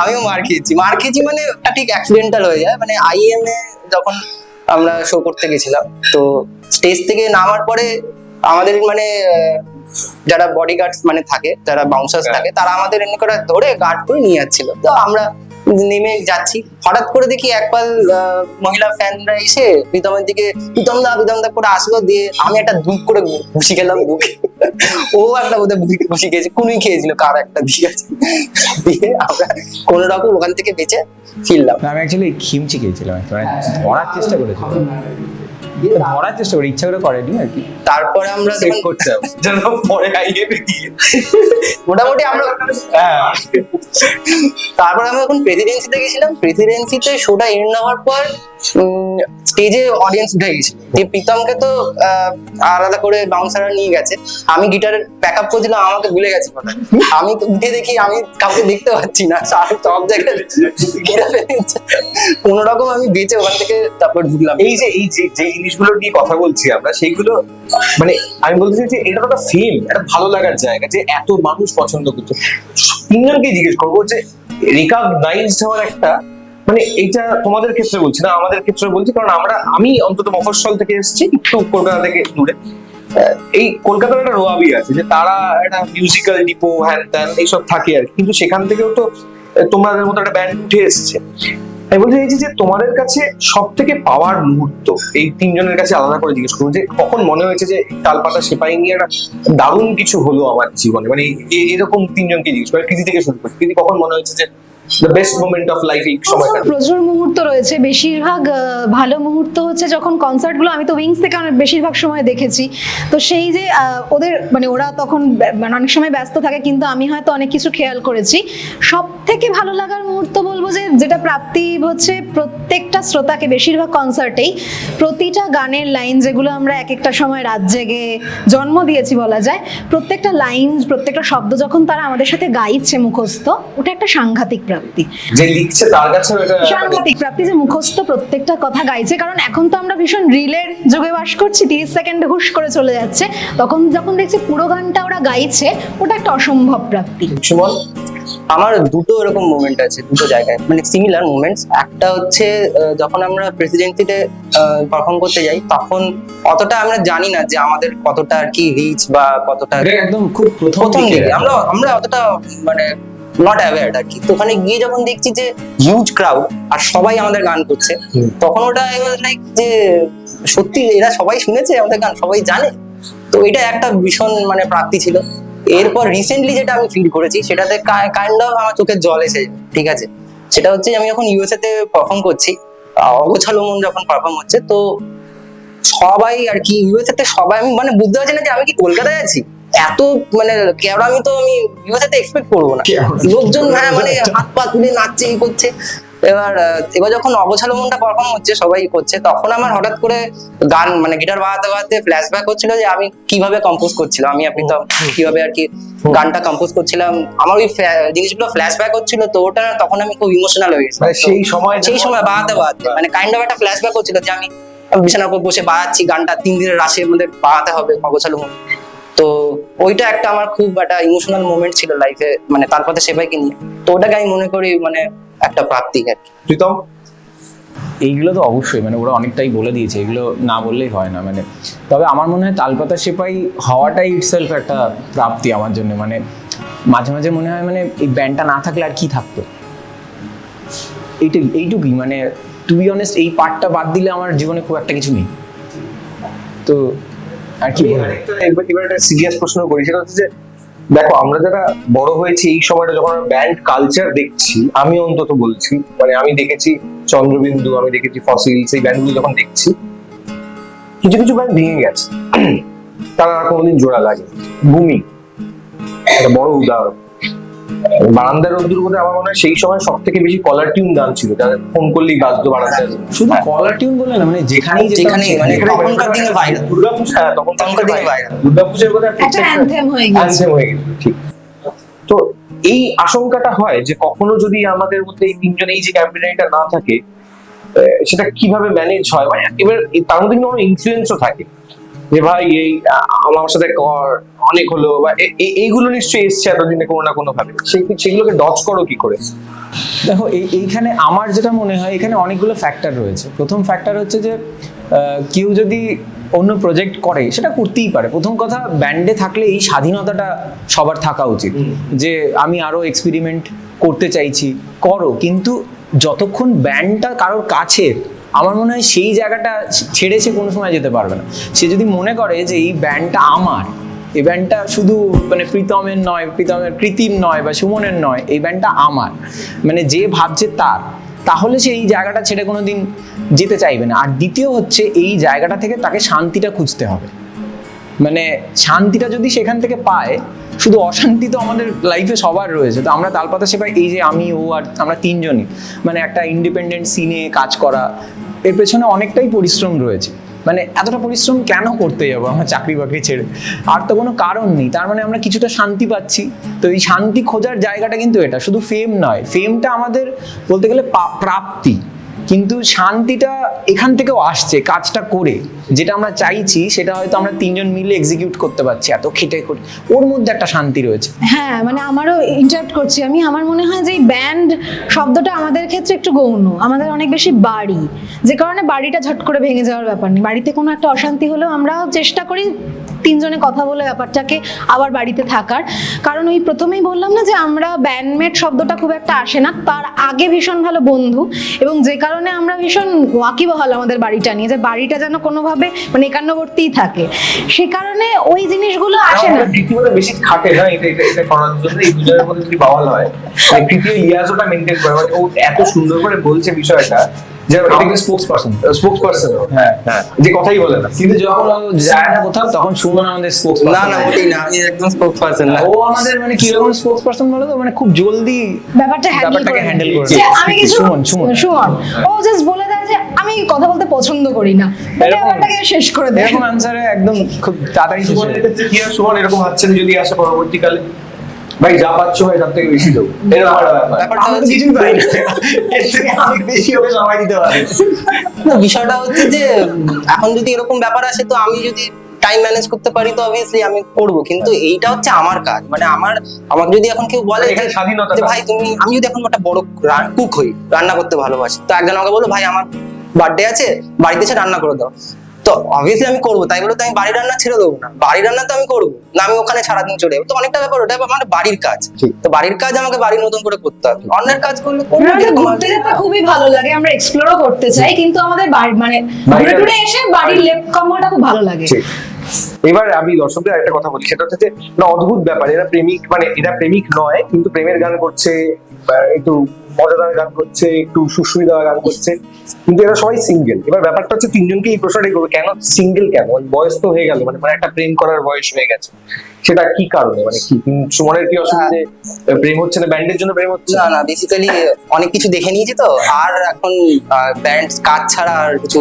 আমিও মার খেয়েছি মানে ওটা ঠিক অ্যাক্সিডেন্টাল হয়ে যায়। মানে আইএম এ যখন আমরা শো করতে গেছিলাম, তো স্টেজ থেকে নামার পরে আমাদের মানে যারা বডিগার্ডস মানে থাকে, যারা বাউন্সার্স থাকে, তারা আমাদের এমনি করে ধরে গার্ড করে নিয়ে যাচ্ছিল। তো আমরা নেমে যাচ্ছি, হঠাৎ করে দেখি একপাল মহিলা ফ্যানরা এসে প্রীতমের দিকে প্রীতম দা করে আসলো, দিয়ে আমি একটা দুধ করে ঘুষি খেলাম বুকে, ও একটা বোধহয় ঘুষি খেয়েছে, কুনুই খেয়েছিল কার একটা দিয়ে আমরা কোনো রকম ওখান থেকে বেঁচে ফিরলাম। আমি অ্যাকচুয়ালি খিমচি খেয়েছিলাম, মানে ধরার চেষ্টা করেছিলাম, ধরার চেষ্টা করে, ইচ্ছা করে করেনি আর কি। তারপরে আমরা সেভ করতে হবে যেন পরে আইএমে গিয়ে মোটামুটি আমরা তারপর আমরা এখন প্রেসিডেন্সিতে গেছিলাম। প্রেসিডেন্সিতে শোটা এন্ড হওয়ার পর স্টেজে অডিয়েন্স উঠে গেছিল, যে প্রীতমকে তো আলাদা করে বাউন্সাররা নিয়ে গেছে, আমি গিটারের ব্যাকআপ করছিলাম, আমাকে ভুলে গেছে কথা। আমি তো উঠে দেখি আমি কাউকে দেখতে পাচ্ছি না, সব জায়গায় কোনো রকম আমি বেঁচে ওখান থেকে তারপর ঢুকলাম। এই যে জিনিসগুলো নিয়ে কথা বলছি আমরা, সেইগুলো মানে আমি বলতে চাই যে এটা তো একটা ফিল্ম, একটা ভালো লাগার জায়গা, যে এত মানুষ পছন্দ করছে। তিনজনকে জিজ্ঞেস করবো যে রিকগনাইজড হওয়ার একটা, মানে এটা তোমাদের ক্ষেত্রে বলছি না, আমাদের ক্ষেত্রে বলছি, কারণ আমি অন্তত মফস্বল থেকে এসেছি, একটু কলকাতা থেকে দূরে। এই কলকাতার একটা রোয়াবি আছে যে তারা একটা মিউজিক্যাল ডিপো হ্যান ত্যান এইসব থাকে আর কি, কিন্তু সেখান থেকেও তো তোমাদের মতো একটা ব্যান্ড উঠে এসছে। আমি বলতে চাইছি যে তোমাদের কাছে সব থেকে পাওয়ার মুহূর্ত, এই তিনজনের কাছে আলাদা করে জিজ্ঞেস করবো, যে কখন মনে হয়েছে যে তালপাতা সেপাই নিয়ে একটা দারুণ কিছু হলো আমার জীবনে, মানে এরকম তিনজনকে জিজ্ঞেস করে, কৃতি থেকে শুরু করি। কৃতি, কখন মনে হয়েছে যে the best moment of life এই সময়টা? প্রচুর মুহূর্ত রয়েছে, বেশিরভাগ ভালো মুহূর্ত হচ্ছে যখন কনসার্টগুলো, আমি তো উইংস থেকে অনেক বেশিরভাগ সময় দেখেছি, তো সেই যে ওদের মানে ওরা তখন মানে অনেক সময় ব্যস্ত থাকে, কিন্তু আমি হয়তো অনেক কিছু খেয়াল করেছি। সব থেকে ভালো লাগার মুহূর্ত বলবো যে যেটা প্রাপ্তি হচ্ছে প্রত্যেকটা শ্রোতাকে, বেশিরভাগ কনসার্টেই প্রতিটা গানের লাইন যেগুলো আমরা এক একটা সময় রাত জেগে জন্ম দিয়েছি বলা যায়, প্রত্যেকটা লাইন, প্রত্যেকটা শব্দ যখন তারা আমাদের সাথে গাইছে মুখস্থ, ওটা একটা সাংঘাতিক প্রাপ্তি। যে লিখছে তার কাছে এটা সাংঘাতিক প্রাপ্তি, যে মুখস্থ প্রত্যেকটা কথা গাইছে। কারণ এখন তো আমরা ভীষণ রিলের যুগে বাস করছি, 30 সেকেন্ডে হুশ করে চলে যাচ্ছে, তখন যখন দেখছি পুরো গানটা ওরা গাইছে, ওটা একটা অসম্ভব প্রাপ্তি। সুমন, আমার দুটো এরকম মোমেন্ট আছে, দুটো জায়গায় মানে সিমিলার মোমেন্টস। একটা হচ্ছে যখন আমরা প্রেসিডেন্সিতে পারফর্ম করতে যাই, তখন অতটা আমরা জানি না যে আমাদের কতটা আর কি রিচ বা কতটা, একদম খুব প্রথম প্রথম দিকে দিকে আমরা অতটা মানে নট অ্যাওয়্যার আর কি। তো ওখানে গিয়ে যখন দেখছি যে হিউজ ক্রাউড আর সবাই আমাদের গান করছে, তখন ওটা লাইক যে সত্যি এরা সবাই শুনেছে আমাদের গান, সবাই জানে। তো এটা একটা ভীষণ মানে প্রাপ্তি ছিল। এরপর রিসেন্টলি যেটা আমি ফিল করেছি, সেটাতে কাইন্ড অফ আমার চোখের জল এসে, ঠিক আছে, সেটা হচ্ছে আমি যখন ইউএসএ তে পারফর্ম করছি, অগোছালো মন যখন পারফর্ম হচ্ছে, তো সবাই আর কি ইউএসএ তে সবাই, আমি মানে বুঝতে পারছি না যে আমি কি কলকাতায় আছি, এত মানে কেওড়া আমি তো আমি ইউএসএ তে এক্সপেক্ট করবো না। লোকজন হ্যাঁ মানে হাত পা তুলে নাচছে, এই করছে। এবার যখন অগোছালো মনটা পারফর্ম হচ্ছে, সবাই করছে, তখন আমার হঠাৎ করে গান মানে গিটার বাজাতে বাজাতে ফ্ল্যাশব্যাক হচ্ছিল যে আমি কিভাবে কম্পোজ করছিলাম, আপনি তো কিভাবে আর কি গানটা কম্পোজ করছিলাম, আমার ওই জিনিসগুলো ফ্ল্যাশব্যাক হচ্ছিল। তো ওটা তখন আমি খুব ইমোশনাল হয়ে গেছি। মানে সেই সময় বাজাতে বাজাতে মানে কাইন্ড অফ একটা ফ্ল্যাশব্যাক হচ্ছিল যে আমি বিছানার উপর বসে বাজাচ্ছি গানটা, 3 দিনের রাশের মধ্যে বাজাতে হবে অগোছালো মন। তো ওইটা একটা আমার খুব একটা ইমোশনাল মোমেন্ট ছিল লাইফে, মানে তারপরে সেবাইকে নিয়ে। তো ওটাকে আমি মনে করি মানে একটা প্রাপ্তি আর কি। প্রীতম, এইগুলো তো অবশ্যই মানে ওরা অনেকটাই বলে দিয়েছে, এগুলো না বললেই হয় না। মানে তবে আমার মনে হয় তালপাতা সেপাই হওয়াটাই ইটসেলফ একটা প্রাপ্তি আমার জন্য। মানে মাঝে মাঝে মনে হয় মানে এই ব্যান্ডটা না থাকলে আর কি থাকতো, এইটুকুই। মানে টু বি অনেস্ট, এই পার্টটা বাদ দিলে আমার জীবনে খুব একটা কিছু নেই। তো আর কি বলবো? এবার একটা সিরিয়াস প্রশ্ন করি, সেটা হচ্ছে যে দেখো আমরা যারা বড় হয়েছি এই সময়টা, যখন আমরা ব্যান্ড কালচার দেখছি, আমি অন্তত বলছি, মানে আমি দেখেছি চন্দ্রবিন্দু, আমি দেখেছি ফসিলস, এই ব্যান্ডগুলো যখন দেখছি, কিছু কিছু ব্যান্ড ভেঙে গেছে, তারা আর কোনোদিন জোড়া লাগে। ভূমি একটা বড় উদাহরণ। বারান্দার রোদ্দুর মধ্যে আমার মনে হয় সেই সময় সব থেকে বেশি কলার টিউন গান ছিল, যাদের ফোন করলেই বাজতো বারান্দার। শুধু কলার টিউন বলে না, মানে যেখানেই মানে তখনকার দিনে ভাইরাল দুর্গাপূজা, হ্যাঁ তখনকার দিনে ভাইরাল দুর্গাপূজার বোধ হয় একটা অ্যানথেম হয়ে গেছে। অ্যানথেম হয়ে গেছে, ঠিক। তো এই আশঙ্কাটা হয় যে কখনো যদি আমাদের মধ্যে এই তিনজন, এই যে ক্যাম্পেইনটা না থাকে, সেটা কিভাবে ম্যানেজ হয়। মানে এবার তার মধ্যে কিন্তু অনেক ইনফ্লুয়েন্সও থাকে, যে ভাই এই আমার সাথে কর, অনেক হলো, বা এইগুলো নিশ্চয়ই এসছে এতদিনে কোনো না কোনো ভাবে, সেগুলোকে ডজ করো কি করে? দেখো এইখানে আমার যেটা মনে হয়, এখানে অনেকগুলো ফ্যাক্টর রয়েছে। প্রথম ফ্যাক্টর হচ্ছে যে কেউ যদি অন্য প্রজেক্ট করে, সেটা করতেই পারে। প্রথম কথা, ব্যান্ডে থাকলে এই স্বাধীনতাটা সবার থাকা উচিত, যে আমি আরো এক্সপেরিমেন্ট করতে চাইছি, করো, কিন্তু যতক্ষণ ব্যান্ডটা কারোর কাছে, আমার মনে হয় সেই জায়গাটা ছেড়ে সে কোনো সময় যেতে পারবে না। সে যদি মনে করে যে এই ব্যান্ডটা আমার, এই ব্যান্ডটা শুধু মানে প্রীতমের নয়, কৃতির নয় বা সুমনের নয়, এই ব্যান্ডটা আমার, মানে যে ভাবছে তার, তাহলে সে এই জায়গাটা ছেড়ে কোনোদিন যেতে চাইবে না। আর দ্বিতীয় হচ্ছে, এই জায়গাটা থেকে তাকে শান্তিটা খুঁজতে হবে। মানে শান্তিটা যদি সেখান থেকে পায়, শুধু অশান্তি তো আমাদের লাইফে সবার রয়েছে। তো আমরা তালপাতা সেপাই, এই যে আমি, ও আর আমরা তিনজনই, মানে একটা ইন্ডিপেন্ডেন্ট সিনে কাজ করা, এর পেছনে অনেকটাই পরিশ্রম রয়েছে। মানে এতটা পরিশ্রম কেন করতে যাবো আমরা চাকরি বাকরি ছেড়ে? আর তো কোনো কারণ নেই। তার মানে আমরা কিছুটা শান্তি পাচ্ছি। তো এই শান্তি খোঁজার জায়গাটা কিন্তু এটা, শুধু ফেম নয়। ফেমটা আমাদের বলতে গেলে প্রাপ্তি, কিন্তু শান্তিটা এখান থেকেও আসছে কাজটা করে, যেটা আমরা চাইছি সেটা হয়তো আমরা তিনজন মিলে এক্সিকিউট করতে পারছি এত খেটে খুঁটে, ওর মধ্যে একটা শান্তি রয়েছে। হ্যাঁ মানে আমারও ইন্টারাপ্ট করছি আমি, আমার মনে হয় যে ব্যান্ড শব্দটা আমাদের ক্ষেত্রে একটু গৌণ, আমাদের অনেক বেশি বাড়ি, যে কারণে বাড়িটা ঝট করে ভেঙে যাওয়ার ব্যাপার নেই। বাড়িতে কোনো একটা অশান্তি হলেও আমরা চেষ্টা করি তিনজনে কথা বলে ব্যাপারটাকে আবার বাড়িতে থাকার। কারণ ওই প্রথমেই বললাম না যে আমরা ব্যান্ডমেট শব্দটা খুব একটা আসে না, তার আগে ভীষণ ভালো বন্ধু, এবং যে কারণে আমরা ভীষণ ওয়াকিবহাল আমাদের বাড়িটা নিয়ে, যে বাড়িটা যেন কোনোভাবে মানে একান্নবর্তীই থাকে, সে কারণে ওই জিনিসগুলো আসে না। রীতিমতো বেশি খাটে না এটা এটা এটা করার জন্য, এই দুজনের মধ্যে যদি বাওয়াল হয় মানে তৃতীয় লিয়াজোটা মেনটেন করে, মানে ও এত সুন্দর করে বলছে বিষয়টা যে এটা স্পোক্সপারসন, হ্যাঁ হ্যাঁ, যে কথাই বলে না, কিন্তু যখন ও যায় না কোথাও তখন সুমন আমাদের স্পোক্স না না ওটাই না, আমি একদম স্পোক পারসন না। ও আমাদের মানে কিরকম স্পোক্স পারসন বলো তো, মানে খুব জলদি ব্যাপারটাকে হ্যান্ডেল করে যে নেয়। আমি কিছু সুমন সুমন ও জাস্ট বলে দেয় যে আমি কথা বলতে পছন্দ করি না, এরকম- ব্যাপারটাকে শেষ করে দেয়। এরকম আনসারে একদম খুব তাড়াতাড়ি শেষ হয়ে সুমনের যায়। ক্ষেত্রে কি আর সুমন এরকম হাতছানি যদি আসে পরবর্তীকালে, ভাই যা পাচ্ছ ভাই তার থেকে বেশি দেবো, এরকম একটা ব্যাপার। ব্যাপারটা আমি তো হচ্ছে কিছুই পাই না। এর থেকে অনেক বেশি ওকে সময় দিতে পারে। না, বিষয়টা হচ্ছে যে এখন যদি এরকম ব্যাপার আসে তো আমি যদি টাইম ম্যানেজ করতে পারি তো অবভিয়াসলি আমি করব, কিন্তু এইটা হচ্ছে আমার কাজ, মানে আমাকে যদি এখন কেউ বলে এখানে স্বাধীনতা যে ভাই তুমি, আমি যদি এখন একটা বড় কুক হই, রান্না করতে ভালোবাসি, তো একজন আমাকে বলো ভাই আমার বার্থডে আছে বাড়িতে এসে রান্না করে দাও, তো অবভিয়াসলি আমি করবো, তাই বলে তো আমি বাড়ির রান্না ছেড়ে দেবো না, বাড়ির রান্না তো আমি করবো না, আমি ওখানে সারাদিন চলে যাবো, তো অনেকটা ব্যাপার, ওটা আমার বাড়ির কাজ, তো বাড়ির কাজ আমাকে বাড়ির মতন করে করতে হবে, অন্যের কাজ করলে করবো, আমাদের যেরকম ঘুরতে আর- যেতে খুবই ভালো লাগে, আমরা এক্সপ্লোরও করতে চাই, কিন্তু আমাদের মানে ঘুরে টুরে এসে বাড়ির লেপ কম্বলটা খুব ভালো লাগে। ঠিক। এবার আমি দর্শকদের একটা কথা বলি, সেটা হচ্ছে যে না, অদ্ভুত ব্যাপার, এরা প্রেমিক, মানে এরা প্রেমিক নয় কিন্তু প্রেমের গান করছে, একটু মজাদার গান করছে, একটু সুশ্রী দেওয়া গান করছে, কিন্তু এরা সবাই সিঙ্গেল। এবার ব্যাপারটা হচ্ছে তিনজনকে এই প্রশ্নটাই করবে, কেন সিঙ্গেল, কেন ওই বয়স তো হয়ে গেল, মানে একটা প্রেম করার বয়স হয়ে গেছে, সেটা কি কারণে, মানে কি সুমনের কি অসুবিধে, প্রেম হচ্ছে না, ব্যান্ডের জন্য প্রেম হচ্ছে না না, বেসিক্যালি অনেক কিছু দেখে নিয়েছি তো, আর এখন ব্যান্ড কাজ ছাড়া আর কিছু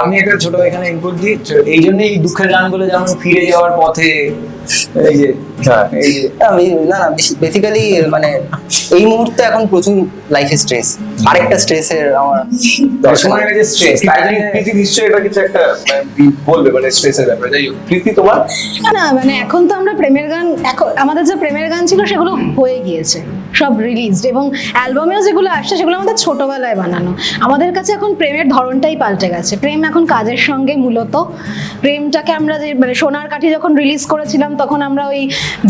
আমি একটা ছোট এখানে ইনপুট দিই, এই জন্যই এই দুঃখের গানগুলো যেমন ফিরে যাওয়ার পথে, এই যে এই যে আমি না না বেসিক্যালি মানে এই মুহূর্তে এখন প্রচুর লাইফে স্ট্রেস, আরেকটা স্ট্রেসের আমার সুমনের কাছে স্ট্রেস, তাই জন্য প্রীতি নিশ্চয়ই এটা কিছু একটা বলবে, মানে স্ট্রেসের ব্যাপারে। যাই হোক, প্রীতি তোমার না মানে এখন তো আমরা প্রেমের গান, এখন আমাদের যে প্রেমের গান ছিল সেগুলো হয়ে গিয়েছে, সব রিলিজড, এবং অ্যালবামেও যেগুলো আসছে সেগুলো আমাদের ছোটবেলায় বানানো। আমাদের কাছে এখন প্রেমের ধরনটাই পাল্টে গেছে, প্রেম এখন কাজের সঙ্গে মূলত, প্রেমটাকে আমরা যে মানে সোনার কাঠি যখন রিলিজ করেছিলাম তখন আমরা ওই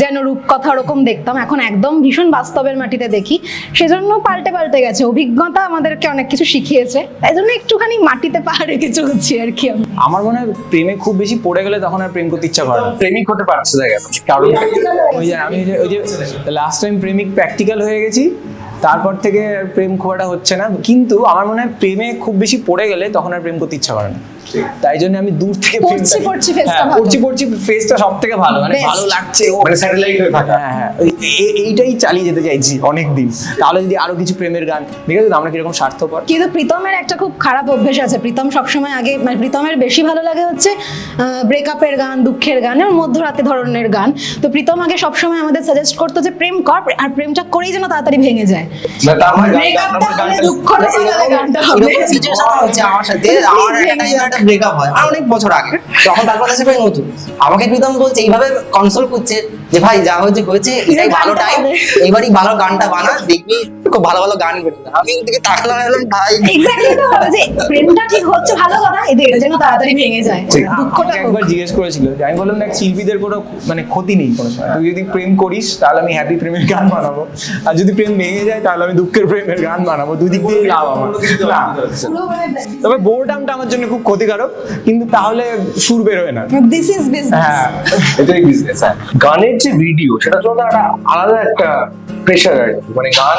যেন রূপকথা ওরকম দেখতাম, এখন একদম ভীষণ বাস্তবের মাটিতে দেখি, সেজন্য পাল্টে গেছে, অভিজ্ঞতা আমাদেরকে অনেক কিছু শিখিয়েছে, তাই জন্য একটুখানি মাটিতে পাহাড়ে কিছু হচ্ছে আর কি। আমার মনে হয় প্রেমে খুব বেশি পড়ে গেলে তখন আর প্রেম করতে ইচ্ছা করে না। প্রেমিক হতে পারছে না কেন, কারণ ওই যে আমি ওই যে লাস্ট টাইম প্রেমিক প্র্যাকটিক্যাল হয়ে গেছি, তারপর থেকে আর প্রেম খুব একটা হচ্ছে না, কিন্তু আমার মনে হয় প্রেমে খুব বেশি পড়ে গেলে তখন আর প্রেম করতে ইচ্ছা করে না, তাই জন্য আমি দূর থেকে পড়ছি ফেসটা ভালো। পড়ছি ফেসটা সব থেকে ভালো, মানে Best. ভালো লাগছে ও, মানে স্যাটেলাইট হয়ে থাকা। হ্যাঁ হ্যাঁ এইটাই চালিয়ে যেতে চাইছি অনেক দিন, তাহলে যদি আরো কিছু প্রেমের গান, ঠিক আছে, আমরা কিরকম স্বার্থপর। কিন্তু প্রীতমের একটা খুব খারাপ অভ্যেস আছে, প্রীতম সবসময় আগে মানে প্রীতমের বেশি ভালো লাগে হচ্ছে ব্রেকআপের গান, দুঃখের গান এবং মধ্যরাতে ধরনের গান, তো প্রীতম আগে সবসময় আমাদের সাজেস্ট করতো যে প্রেম কর, আর প্রেমটা করেই যেন তাড়াতাড়ি ভেঙে যায়, না, তা আমার ব্রেকআপটা হলে দুঃখটা হলে গানটা হবে। এরকম সিচুয়েশন হচ্ছে আমার সাথে, আমার একটা টাইমে একটা ব্রেকআপ হয়, আর অনেক বছর আগে, তখন তারপর কাছে ভাই নতুন আমাকে প্রীতম বলছে, এইভাবে কনসোল করছে যে ভাই যা হয়েছে হয়েছে, এটাই ভালো টাইম, এইবারই ভালো গানটা বানা, দেখবি খুব ভালো ভালো গান বেরোবে। আমি ওদিকে তাকালাম, ভাই এক্স্যাক্টলি তো বলে যে প্রেমটা ঠিক হচ্ছে ভালো কথা, এদের যেন তাড়াতাড়ি ভেঙে যায়, দুঃখটা আমাকে একবার জিজ্ঞেস করেছিল যে আমি বললাম দেখ শিল্পীদের কোনো মানে ক্ষতি নেই কোনো সময়, তুই যদি প্রেম করিস তাহলে আমি হ্যাপি প্রেমের গান বানাবো, আর যদি প্রেম ভেঙে যায় তাহলে আমি দুঃখের প্রেমের গান বানাবো, দুদিক দিয়ে লাভ আমার না। তবে বোরডামটা আমার জন্য খুব ক্ষতিকারক, কিন্তু তাহলে সুর বেরোয় না। This is business. হ্যাঁ এটাই বিজনেস। গানের যে ভিডিও, সেটা তো একটা আলাদা একটা প্রেশার আর কি, মানে গান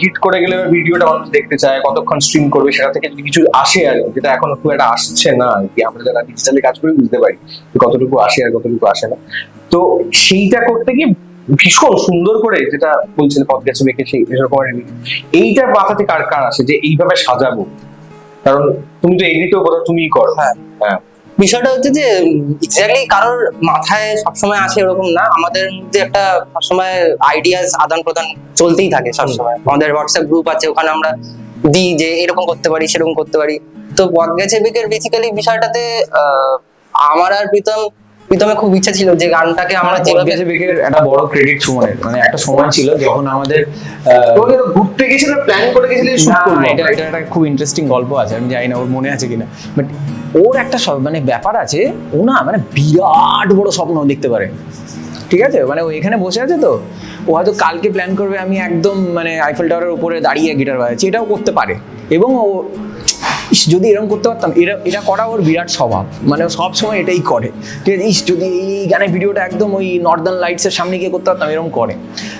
হিট করে গেলে ভিডিওটা মানুষ দেখতে চায়, কতক্ষণ স্ট্রিম করবে, সেটা থেকে যদি কিছু আসে আর কি, যেটা এখন খুব একটা আসছে না আর কি, আমরা যারা ডিজিটালি কাজ করি বুঝতে পারি যে কতটুকু আসে আর কতটুকু আসে না, তো সেইটা করতে গিয়ে ভীষণ সুন্দর করে যেটা বলছিল পডকাস্টে রেখে সেই এরকম এইটা মাথাতে কার কার আসে যে এইভাবে সাজাবো, কারণ তুমি তো এডিটও করো, তুমিই করো। হ্যাঁ। হ্যাঁ, বিষয়টা হচ্ছে যে এক্স্যাক্টলি কারোর মাথায় সবসময় আসে এরকম না, আমাদের মধ্যে একটা সবসময় আইডিয়াস আদান প্রদান চলতেই থাকে সবসময়, আমাদের হোয়াটসঅ্যাপ গ্রুপ আছে, ওখানে আমরা দিই যে এরকম করতে পারি সেরকম করতে পারি। তো পথ গেছে বেকের বেসিক্যালি বিষয়টাতে আমার আর প্রীতমের খুব ইচ্ছা ছিল যে গানটাকে আমরা যেভাবে গেছে বেকের একটা বড় ক্রেডিট সুমনের, মানে একটা সময় ছিল যখন আমাদের তোমাদের ঘুরতে গেছিলে, প্ল্যান করে গেছিলে শুট না, করবো। এটা এটা একটা খুব ইন্টারেস্টিং গল্প আছে, আমি জানি না ওর মনে আছে কিনা, বাট ওর একটা মানে ব্যাপার আছে, ও না মানে বিরাট বড় স্বপ্ন দেখতে পারে, ঠিক আছে, মানে ও এখানে বসে আছে তো, ও হয়তো কালকে প্ল্যান করবে আমি একদম মানে আইফেল টাওয়ারের উপরে দাঁড়িয়ে গিটার বাজাচ্ছি, এটাও করতে পারে। এবং ও যদি এরকম করতে পারতাম, এটা করা ওর বিরাট স্বভাব, মানে ও সব সময় এটাই করে, ঠিক আছে, যদি এই গানের ভিডিওটা একদম ওই নর্দার্ন লাইটসের সামনে গিয়ে করতে পারতাম, এরকম করে।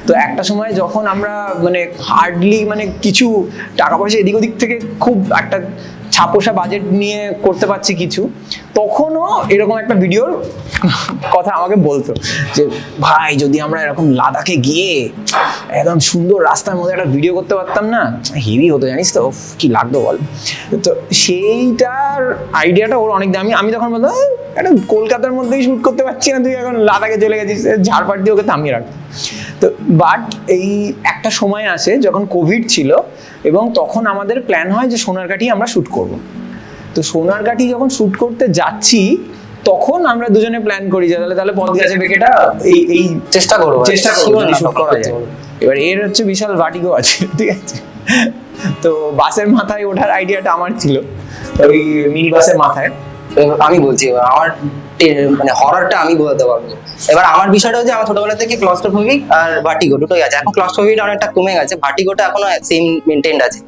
তো একটা সময় যখন আমরা মানে হার্ডলি মানে কিছু টাকা পয়সা এদিক ওদিক থেকে খুব একটা ছাপোষা বাজেট নিয়ে করতে পারছি কিছু, তখনও এরকম একটা ভিডিওর কথা আমাকে বলতো যে ভাই যদি আমরা এরকম লাদাখে গিয়ে একদম সুন্দর রাস্তার মধ্যে একটা ভিডিও করতে পারতাম না, হেভি হতো জানিস তো, কি লাগতো বল। তো সেইটার আইডিয়াটা ওর অনেক, আমি তখন বলতাম একটা কলকাতার মধ্যেই শুট করতে পারছি না, তুই এখন লাদাখে চলে গেছিস, ঝাড়পাট দিয়ে ওকে থামিয়ে রাখ। তো বাট এই একটা সময় আসে যখন কোভিড ছিল, এবং তখন আমাদের প্ল্যান হয় যে সোনারঘাটি আমরা শুট করব। তো সোনারঘাটি যখন শুট করতে যাচ্ছি, তখন আমরা দুজনে প্ল্যান করি যে তাহলে পথ গেছে বেকেটা এই চেষ্টা করবো যদি শুট করা যায়। এবার এর হচ্ছে বিশাল ভার্টিগো আছে, ঠিক আছে, তো বাসের মাথায় ওঠার আইডিয়াটা আমার ছিল, ওই মিনি বাসের মাথায়। এবার আমি বলছি, এবার আমার মানে হররটা আমি বলতে পারবো। এবার আমার বিষয়টা হচ্ছে আমার ছোটবেলা থেকে ক্লস্ট্রোফোবিক আর ভার্টিগো দুটোই আছে। এখন ক্লস্ট্রোফোবিকটা অনেকটা কমে গেছে, ভার্টিগোটা এখনো সেম মেনটেন্ড আছে।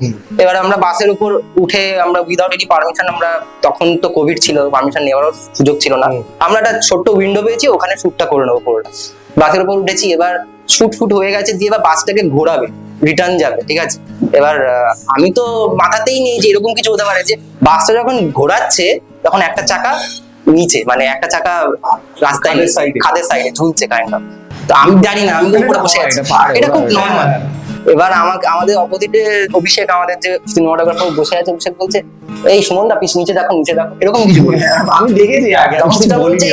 এবার আমরা বাসের উপর উঠে আমরা উইদাউট এনি পারমিশন, আমরা তখন তো কোভিড ছিল, পারমিশন নেওয়ারও সুযোগ ছিল না, আমরা একটা ছোট্ট উইন্ডো পেয়েছি, ওখানে শুটটা করে নেবো পুরোটা। বাসের উপর উঠেছি, এবার শুট হয়ে গেছে, দিয়ে এবার বাসটাকে ঘোরাবে, রিটার্ন যাবে, ঠিক আছে। এবার আমি তো মাথাতেই নেই যে এরকম কিছু হতে পারে, যে বাসটা যখন ঘোরাচ্ছে তখন একটা চাকা নিচে, মানে একটা চাকা রাস্তায় খাদের সাইডে ঝুলছে কাইন্ড অফ। তো আমি জানি না, আমি উপরে বসে আছি, এটা খুব নর্মাল। এবার আমাদের অপোজিটে অভিষেক, আমাদের যে সিনেমাটোগ্রাফার বসে আছে, অভিষেক বলছে এই সুমন দা পিছ নিচে দেখো, এরকম কিছু বলে। আমি দেখেছি আগে,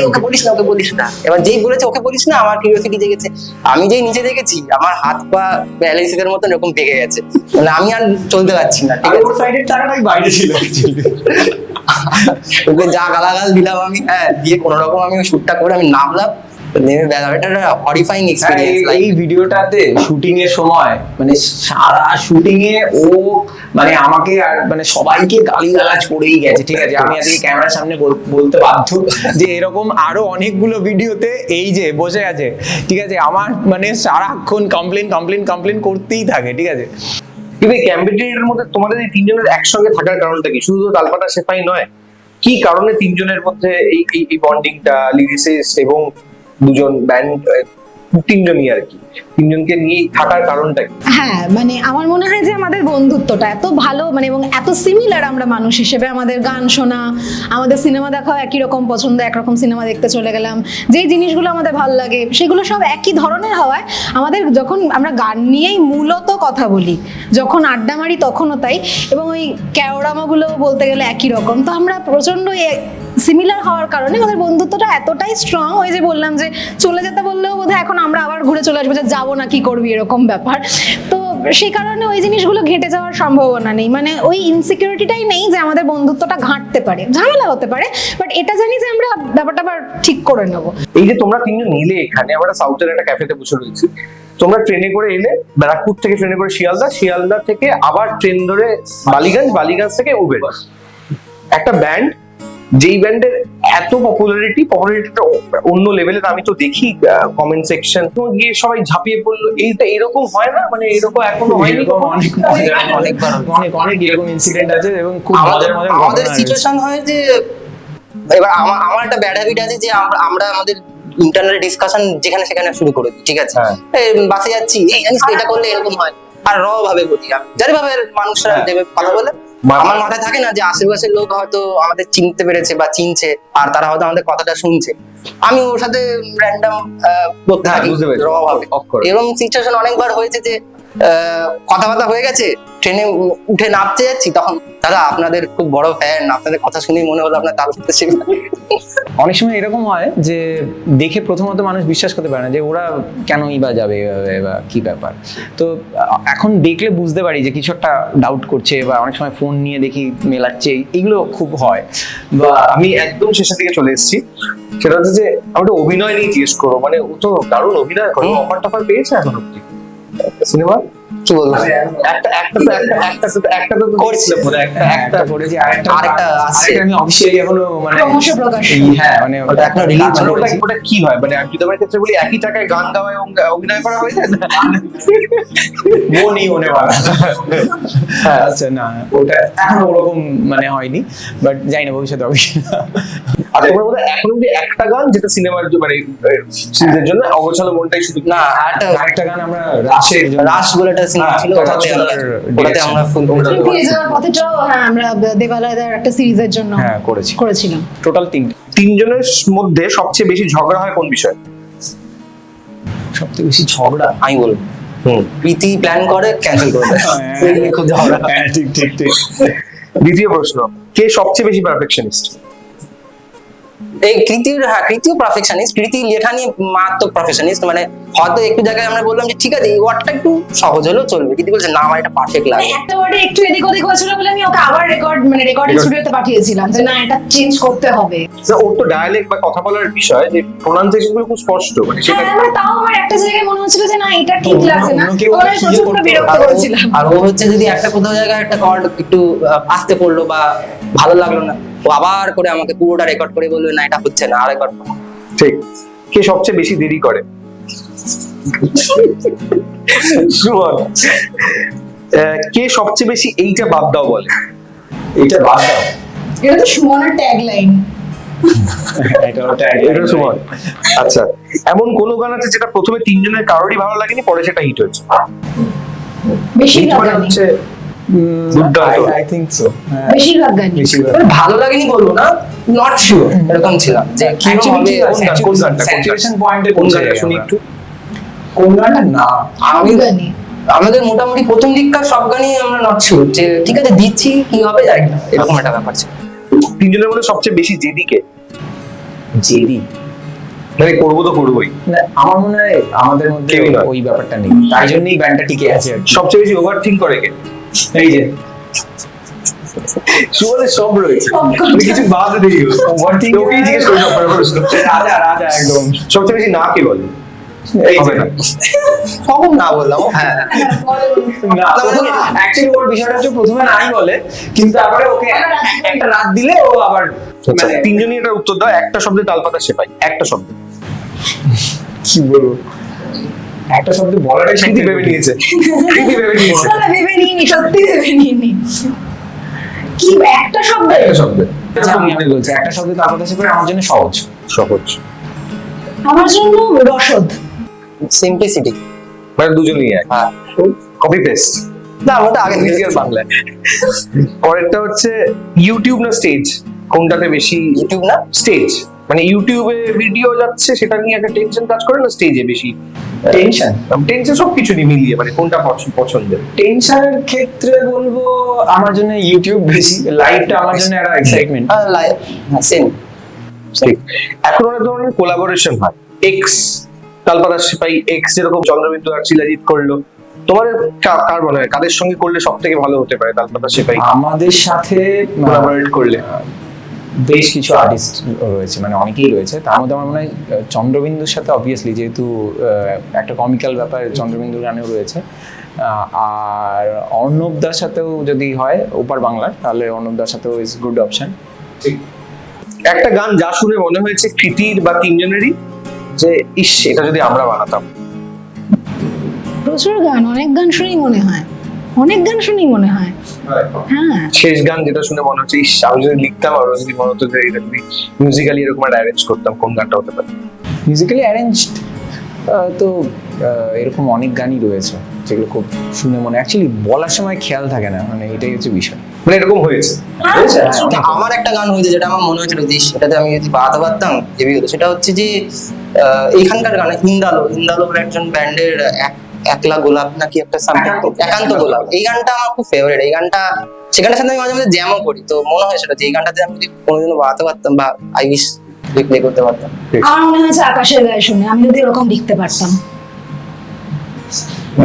ওকে বলিস না। এবার যেই বলেছে ওকে বলিস না, আমার কিউরিওসিটি জেগেছে। আমি যেই নিচে দেখেছি, আমার হাত পা প্যারালাইসিসের মতন এরকম ভেঙে গেছে, মানে আমি আর চলতে পারছি না, ঠিক আছে। ওর সাইডের টাকাটাই বাইরে ছিল। ওকে যা গালাগাল দিলাম আমি, হ্যাঁ, দিয়ে কোনো রকম আমি শুটটা করে আমি নামলাম, নেমে ব্যাপারটা হরিফাইং এক্সপেরিয়েন্স। এই ভিডিওটাতে শুটিং এর সময় মানে সারা শুটিং এ ও মানে আমাকে আর মানে সবাইকে গালিগালাজ করেই গেছে, ঠিক আছে, আমি আজকে ক্যামেরার সামনে বলতে বাধ্য যে এরকম আরো অনেকগুলো ভিডিওতে এই যে বসে আছে, ঠিক আছে, আমার মানে সারাক্ষণ কমপ্লেন করতেই থাকে, ঠিক আছে। কিন্তু এই ক্যাম্পেটিনের মধ্যে তোমাদের এই তিনজনের একসঙ্গে থাকার কারণটা কি? শুধু তালপাতা সেপাই নয়, কি কারণে তিনজনের মধ্যে এই বন্ডিংটা, লিরিসিস্ট এবং দুজন ব্যান্ড, তিনজনই আর কি, তিনজনকে নিয়ে থাকার কারণটা কি? হ্যাঁ, মানে আমার মনে হয় যে আমাদের বন্ধুত্বটা এত ভালো, মানে এবং এত সিমিলার আমরা মানুষ হিসেবে, আমাদের গান শোনা, আমাদের সিনেমা দেখাও একই রকম পছন্দ, একরকম সিনেমা দেখতে চলে গেলাম, যেই জিনিসগুলো আমাদের ভালো লাগে সেগুলো সব একই ধরনের হওয়ায় আমাদের যখন আমরা গান নিয়েই মূলত কথা বলি, যখন আড্ডা মারি তখনও তাই, এবং ওই ক্যাওড়ামাগুলো বলতে গেলে একই রকম। তো আমরা প্রচন্ড সিমিলার হওয়ার কারণে আমাদের বন্ধুত্বটা এতটাই স্ট্রং, ওই যে বললাম যে চলে যেতে বললেও বোধহয় এখন আমরা আবার ঘুরে চলে আসবো, যে যাবো না কি করবি, এরকম ব্যাপার। তো সেই কারণে ওই জিনিসগুলো ঘেটে যাওয়ার সম্ভাবনা নেই, মানে ওই ইনসিকিউরিটিটাই নেই যে আমাদের বন্ধুত্বটা ঘাঁটতে পারে, ঝামেলা হতে পারে, বাট এটা জানি যে আমরা ব্যাপারটা আবার ঠিক করে নেবো। এই যে তোমরা তিনজন এলে এখানে, আমরা সাউথের একটা ক্যাফেতে বসে রয়েছি, তোমরা ট্রেনে করে এলে, ব্যারাকপুর থেকে ট্রেনে করে শিয়ালদা থেকে আবার ট্রেন ধরে বালিগঞ্জ থেকে উবের, একটা ব্যান্ড, যেই ব্যান্ডের এত পপুলারিটিটা অন্য লেভেলের। আমি তো দেখি কমেন্ট সেকশন তো গিয়ে সবাই ঝাঁপিয়ে পড়লো, এইটা এরকম হয় না, মানে এরকম এখনো হয়নি, অনেক এরকম ইনসিডেন্ট আছে, এবং খুব মজার আমাদের সিচুয়েশন হয় যে, এবার আমার একটা ব্যাড হ্যাবিট আছে যে আমরা আমাদের ইন্টারনাল ডিসকাশন যেখানে সেখানে শুরু করে দিই, ঠিক আছে, বাসে যাচ্ছি, এই জানিস এটা করলে এরকম হয়, আর ভাবে বলি, যারি ভাবে মানুষরা দেবে কথা বলে, আমার মাথায় থাকে না যে আশেপাশের লোক হয়তো আমাদের চিনতে পেরেছে বা চিনছে, আর তারা হয়তো আমাদের কথাটা শুনছে, আমি ওর সাথে র্যান্ডম বলতে থাকি ভাবে। এরকম সিচুয়েশন অনেকবার হয়েছে যে কথাবার্তা হয়ে গেছে, ট্রেনে উঠে নামতে যাচ্ছি, তখন দাদা আপনাদের খুব বড় ফ্যান, আপনাদের কথা শুনেই মনে হলো আপনার তাল করতেছি। অনেক সময় এরকম হয় যে দেখে প্রথমত মানুষ বিশ্বাস করতে পারে না যে ওরা কেনই বা যাবে এভাবে বা কি ব্যাপার। তো এখন দেখলে বুঝতে পারি যে কিছু একটা ডাউট করছে, বা অনেক সময় ফোন নিয়ে দেখি মেলাচ্ছে, এগুলো খুব হয়। বা আমি একদম শেষের দিকে চলে এসেছি, সেটা হচ্ছে যে আমরা অভিনয় নিয়ে জিজ্ঞেস করবো। মানে ও তো দারুণ অভিনয় করে, অফার টফার পেয়েছে এখন অব্দি সিনেমা? কি বলবো, একটা তো করছিল মনে হয়, একটা করেছি, আরেকটা আসছে। আমি অফিসিয়ালি এখনো মানে ক্রমশ প্রকাশ। হ্যাঁ মানে ওটা এখনো release কাজ হয়নি। করেছি। ওটা কি হয় মানে আমি যদি আমার ক্ষেত্রে বলি একই টাকায় গান গাওয়া এবং অভিনয় করা হয়ে যায় না? वो नहीं होने वाला। আচ্ছা না, ওটা এখন ওরকম মানে হয়নি, বাট জানি না ভবিষ্যতে হবে কিনা। আর তোমার মধ্যে এখন অব্দি একটা গান যেটা সিনেমার মানে সিরিজের জন্য অগোছালো মনটাই শুধু না আরেকটা আরেকটা গান আমরা রাশের জন্য, রাস বলে একটা সিনেমা হ্যাঁ, ছিল, ওটাতে direction। আমরা ফুল ফিরে যাওয়ার পথেটাও হ্যাঁ আমরা দেবালয়দার একটা সিরিজের জন্য হ্যাঁ করেছিলাম। টোটাল 3টে। তিনজনের মধ্যে সবচেয়ে বেশি ঝগড়া হয় কোন বিষয়? সবথেকে বেশি ঝগড়া আমি বলবো প্রীতি প্ল্যান করে ক্যান্সেল করে দেয়, এই নিয়ে খুব ঝগড়া। হ্যাঁ ঠিক ঠিক ঠিক। দ্বিতীয় প্রশ্ন, কে সবচেয়ে বেশি পারফেকশনিস্ট? এই কৃতিও পারফেকশনিস্ট, কৃতি লেখা নিয়ে মারাত্মক পারফেকশনিস্ট। মানে হয়তো একটু জায়গায় আমরা বললাম যে ঠিক আছে এই ওয়ার্ডটা একটু সহজ হলেও চলবে, কৃতি বলছে না আমার এটা পারফেক্ট লাগে। একটা ওয়ার্ডে একটু এদিক ওদিক হয়েছিল বলে আমি ওকে আবার রেকর্ডিং স্টুডিওতে পাঠিয়েছিলাম যে না এটা চেঞ্জ করতে হবে। ওর তো ডায়ালেক্ট বা কথা বলার বিষয়, যে প্রোনাউন্সিয়েশন গুলো খুব স্পষ্ট, মানে সেটা হ্যাঁ মানে তাও আমার একটা জায়গায় মনে হচ্ছিল যে না এটা ঠিক লাগছে না, অন্য কেউ ওরা কি প্রচন্ড করতে বিরক্ত আর ও- করেছিলাম। আর ও হচ্ছে যদি একটা কোথাও জায়গায় একটা কর্ড একটু আস্তে পড়লো বা ভালো লাগলো না, ও আবার করে আমাকে পুরোটা রেকর্ড করে বলবে না এটা হচ্ছে না, আরেকবার করো। ঠিক। কে সবচেয়ে বেশি দেরি করে? সুমন। কে সবচেয়ে বেশি এইটা বাদ দাও বলে? এটা বাদ দাও। এটা তো সুমনের ট্যাগলাইন। এটা সুমন। আচ্ছা, এমন কোন গান আছে যেটা প্রথমে তিনজনের কারোরই ভালো লাগেনি, পরে সেটা হিট হয়েছে? বেশিরভাগ মানে গানই হচ্ছে দুর্দান্ত। I think so. বেশিরভাগ গানই মানে ভালো লাগেনি বলবো না, নট শিওর এরকম ছিলাম যে কি হবে। কোন গানটা? স্যাচুরেশন পয়েন্টে কোন গানটা শুনি একটু? কোন গানটা না আমি গানই আমাদের মোটামুটি প্রথম দিককার সব গানই আমরা নট শিওর যে ঠিক আছে দিচ্ছি কি হবে জানি না, এরকম একটা ব্যাপার ছিল। তিনজনের মধ্যে সবচেয়ে বেশি জেদিকে? জেদি মানে করবো তো করবোই। না, আমার মনে হয় আমাদের মধ্যে কেউই নয়। ওই ব্যাপারটা নেই, তাই জন্যই ব্যান্ডটা টিকে আছে আর কি। সবচেয়ে বেশি ওভার থিঙ্ক করে কে? এই যে সুমনের সব রয়েছে, সবকটা। মানে কিছু বাদ দিই। Overthinking- ওকেই জিজ্ঞেস করি সব প্রশ্ন। রাজা রাজা একদম। সবচেয়ে বেশি না কি বলে? এই হবে যে না। কখন না বললাম হ্যাঁ না, প্রথমে actually ওর বিষয়টা হচ্ছে প্রথমে নাই বলে, কিন্তু তারপরে ওকে একটা রাত দিলে ও আবার আচ্ছা, তিনজনই এটার উত্তর দাও, একটা শব্দে তালপাতা সেপাই, একটা শব্দ। কি বলবো, একটা শব্দ বলাটাই কৃতি ভেবে নিয়েছে, কৃতি ভেবে নিয়েছে। না, ভেবে নিইনি, সত্যি ভেবে নিইনি। কি একটা শব্দ? একটা শব্দে আচ্ছা, আমি বলছি একটা শব্দ তার কথা করে আমার জন্য সহজ। সহজ, আমার জন্য রসদ। সিম্পলিসিটি। মানে দুজনই এক, হ্যাঁ কপি পেস্ট। না ওটা আগে থেকে ইংরেজি আর বাংলায়। পরেরটা হচ্ছে ইউটিউব না স্টেজ, কোনটাতে বেশি? ইউটিউব না স্টেজ, মানে ইউটিউবে ভিডিও যাচ্ছে সেটা নিয়ে একটা টেনশন কাজ করে, না স্টেজে বেশি টেনশন টেনশন? সবকিছু নিয়ে মিলিয়ে মানে কোনটা পছন্দের? টেনশনের ক্ষেত্রে বলবো আমার জন্য ইউটিউব বেশি, লাইভটা আমার জন্য একটা এক্সাইটমেন্ট। সেম। ঠিক। এখন অনেক ধরনের কোলাবোরেশন হয়, এক্স তালপাতা সেপাই, এক্স যেরকম চন্দ্রবিন্দু আর শিলাজিৎ করলো, তোমার কার মনে হয় কাদের সঙ্গে করলে সব থেকে ভালো হতে পারে তালপাতা সেপাই আমাদের সাথে কোলাবোরেট করলে? বেশ কিছু আর্টিস্ট রয়েছে, মানে অনেকেই রয়েছে, তার মধ্যে আমার মনে হয় চন্দ্রবিন্দুর সাথে অবভিয়াসলি, যেহেতু একটা কমিক্যাল ব্যাপার চন্দ্রবিন্দুর গানেও রয়েছে, আর অর্ণবদার সাথেও যদি হয় ওপার বাংলার, তাহলে অর্ণবদার সাথেও ইজ গুড অপশন। ঠিক। একটা গান যা শুনে মনে হয়েছে কৃতির বা তিনজনেরই যে ইস এটা যদি আমরা বানাতাম? প্রচুর গান, অনেক গান শুনেই মনে হয়, অনেক গান শুনেই মনে হয়। হ্যাঁ শেষ গান যেটা শুনে মনে হচ্ছে ইস আমি যদি লিখতাম, আর যদি মনে হতো যে এটা যদি মিউজিক্যালি এরকম একটা অ্যারেঞ্জ করতাম, কোন গানটা হতে পারে? মিউজিক্যালি অ্যারেঞ্জড তো এরকম অনেক গানই রয়েছে যেগুলো খুব শুনে মনে, অ্যাকচুয়ালি বলার সময় খেয়াল থাকে না, মানে এটাই হচ্ছে বিষয়। মানে এরকম হয়েছে? হয়েছে, হ্যাঁ, তা অনেক। আমার একটা গান হয়েছে যেটা আমার মনে হয়েছিল যে সেটাতে আমি যদি বাজাতে পারতাম হেভি হতো, সেটা হচ্ছে যে এইখানকার গান হিন্দালো বলে একজন ব্যান্ডের একলা গোলাপ নাকি একটা একান্ত গোলাপ, এই গানটা আমার খুব ফেভারিট। এই গানটা সেখানের সাথে আমি মাঝে মাঝে জ্যামও করি, তো মনে হয় সেটা যে এই গানটাতে আমি যদি কোনোদিনও বাজাতে পারতাম বা আই উইশ রিপ্লে করতে পারতাম। আমার মনে হয়েছে আকাশের গায়ে শুনে আমি যদি এরকম লিখতে পারতাম।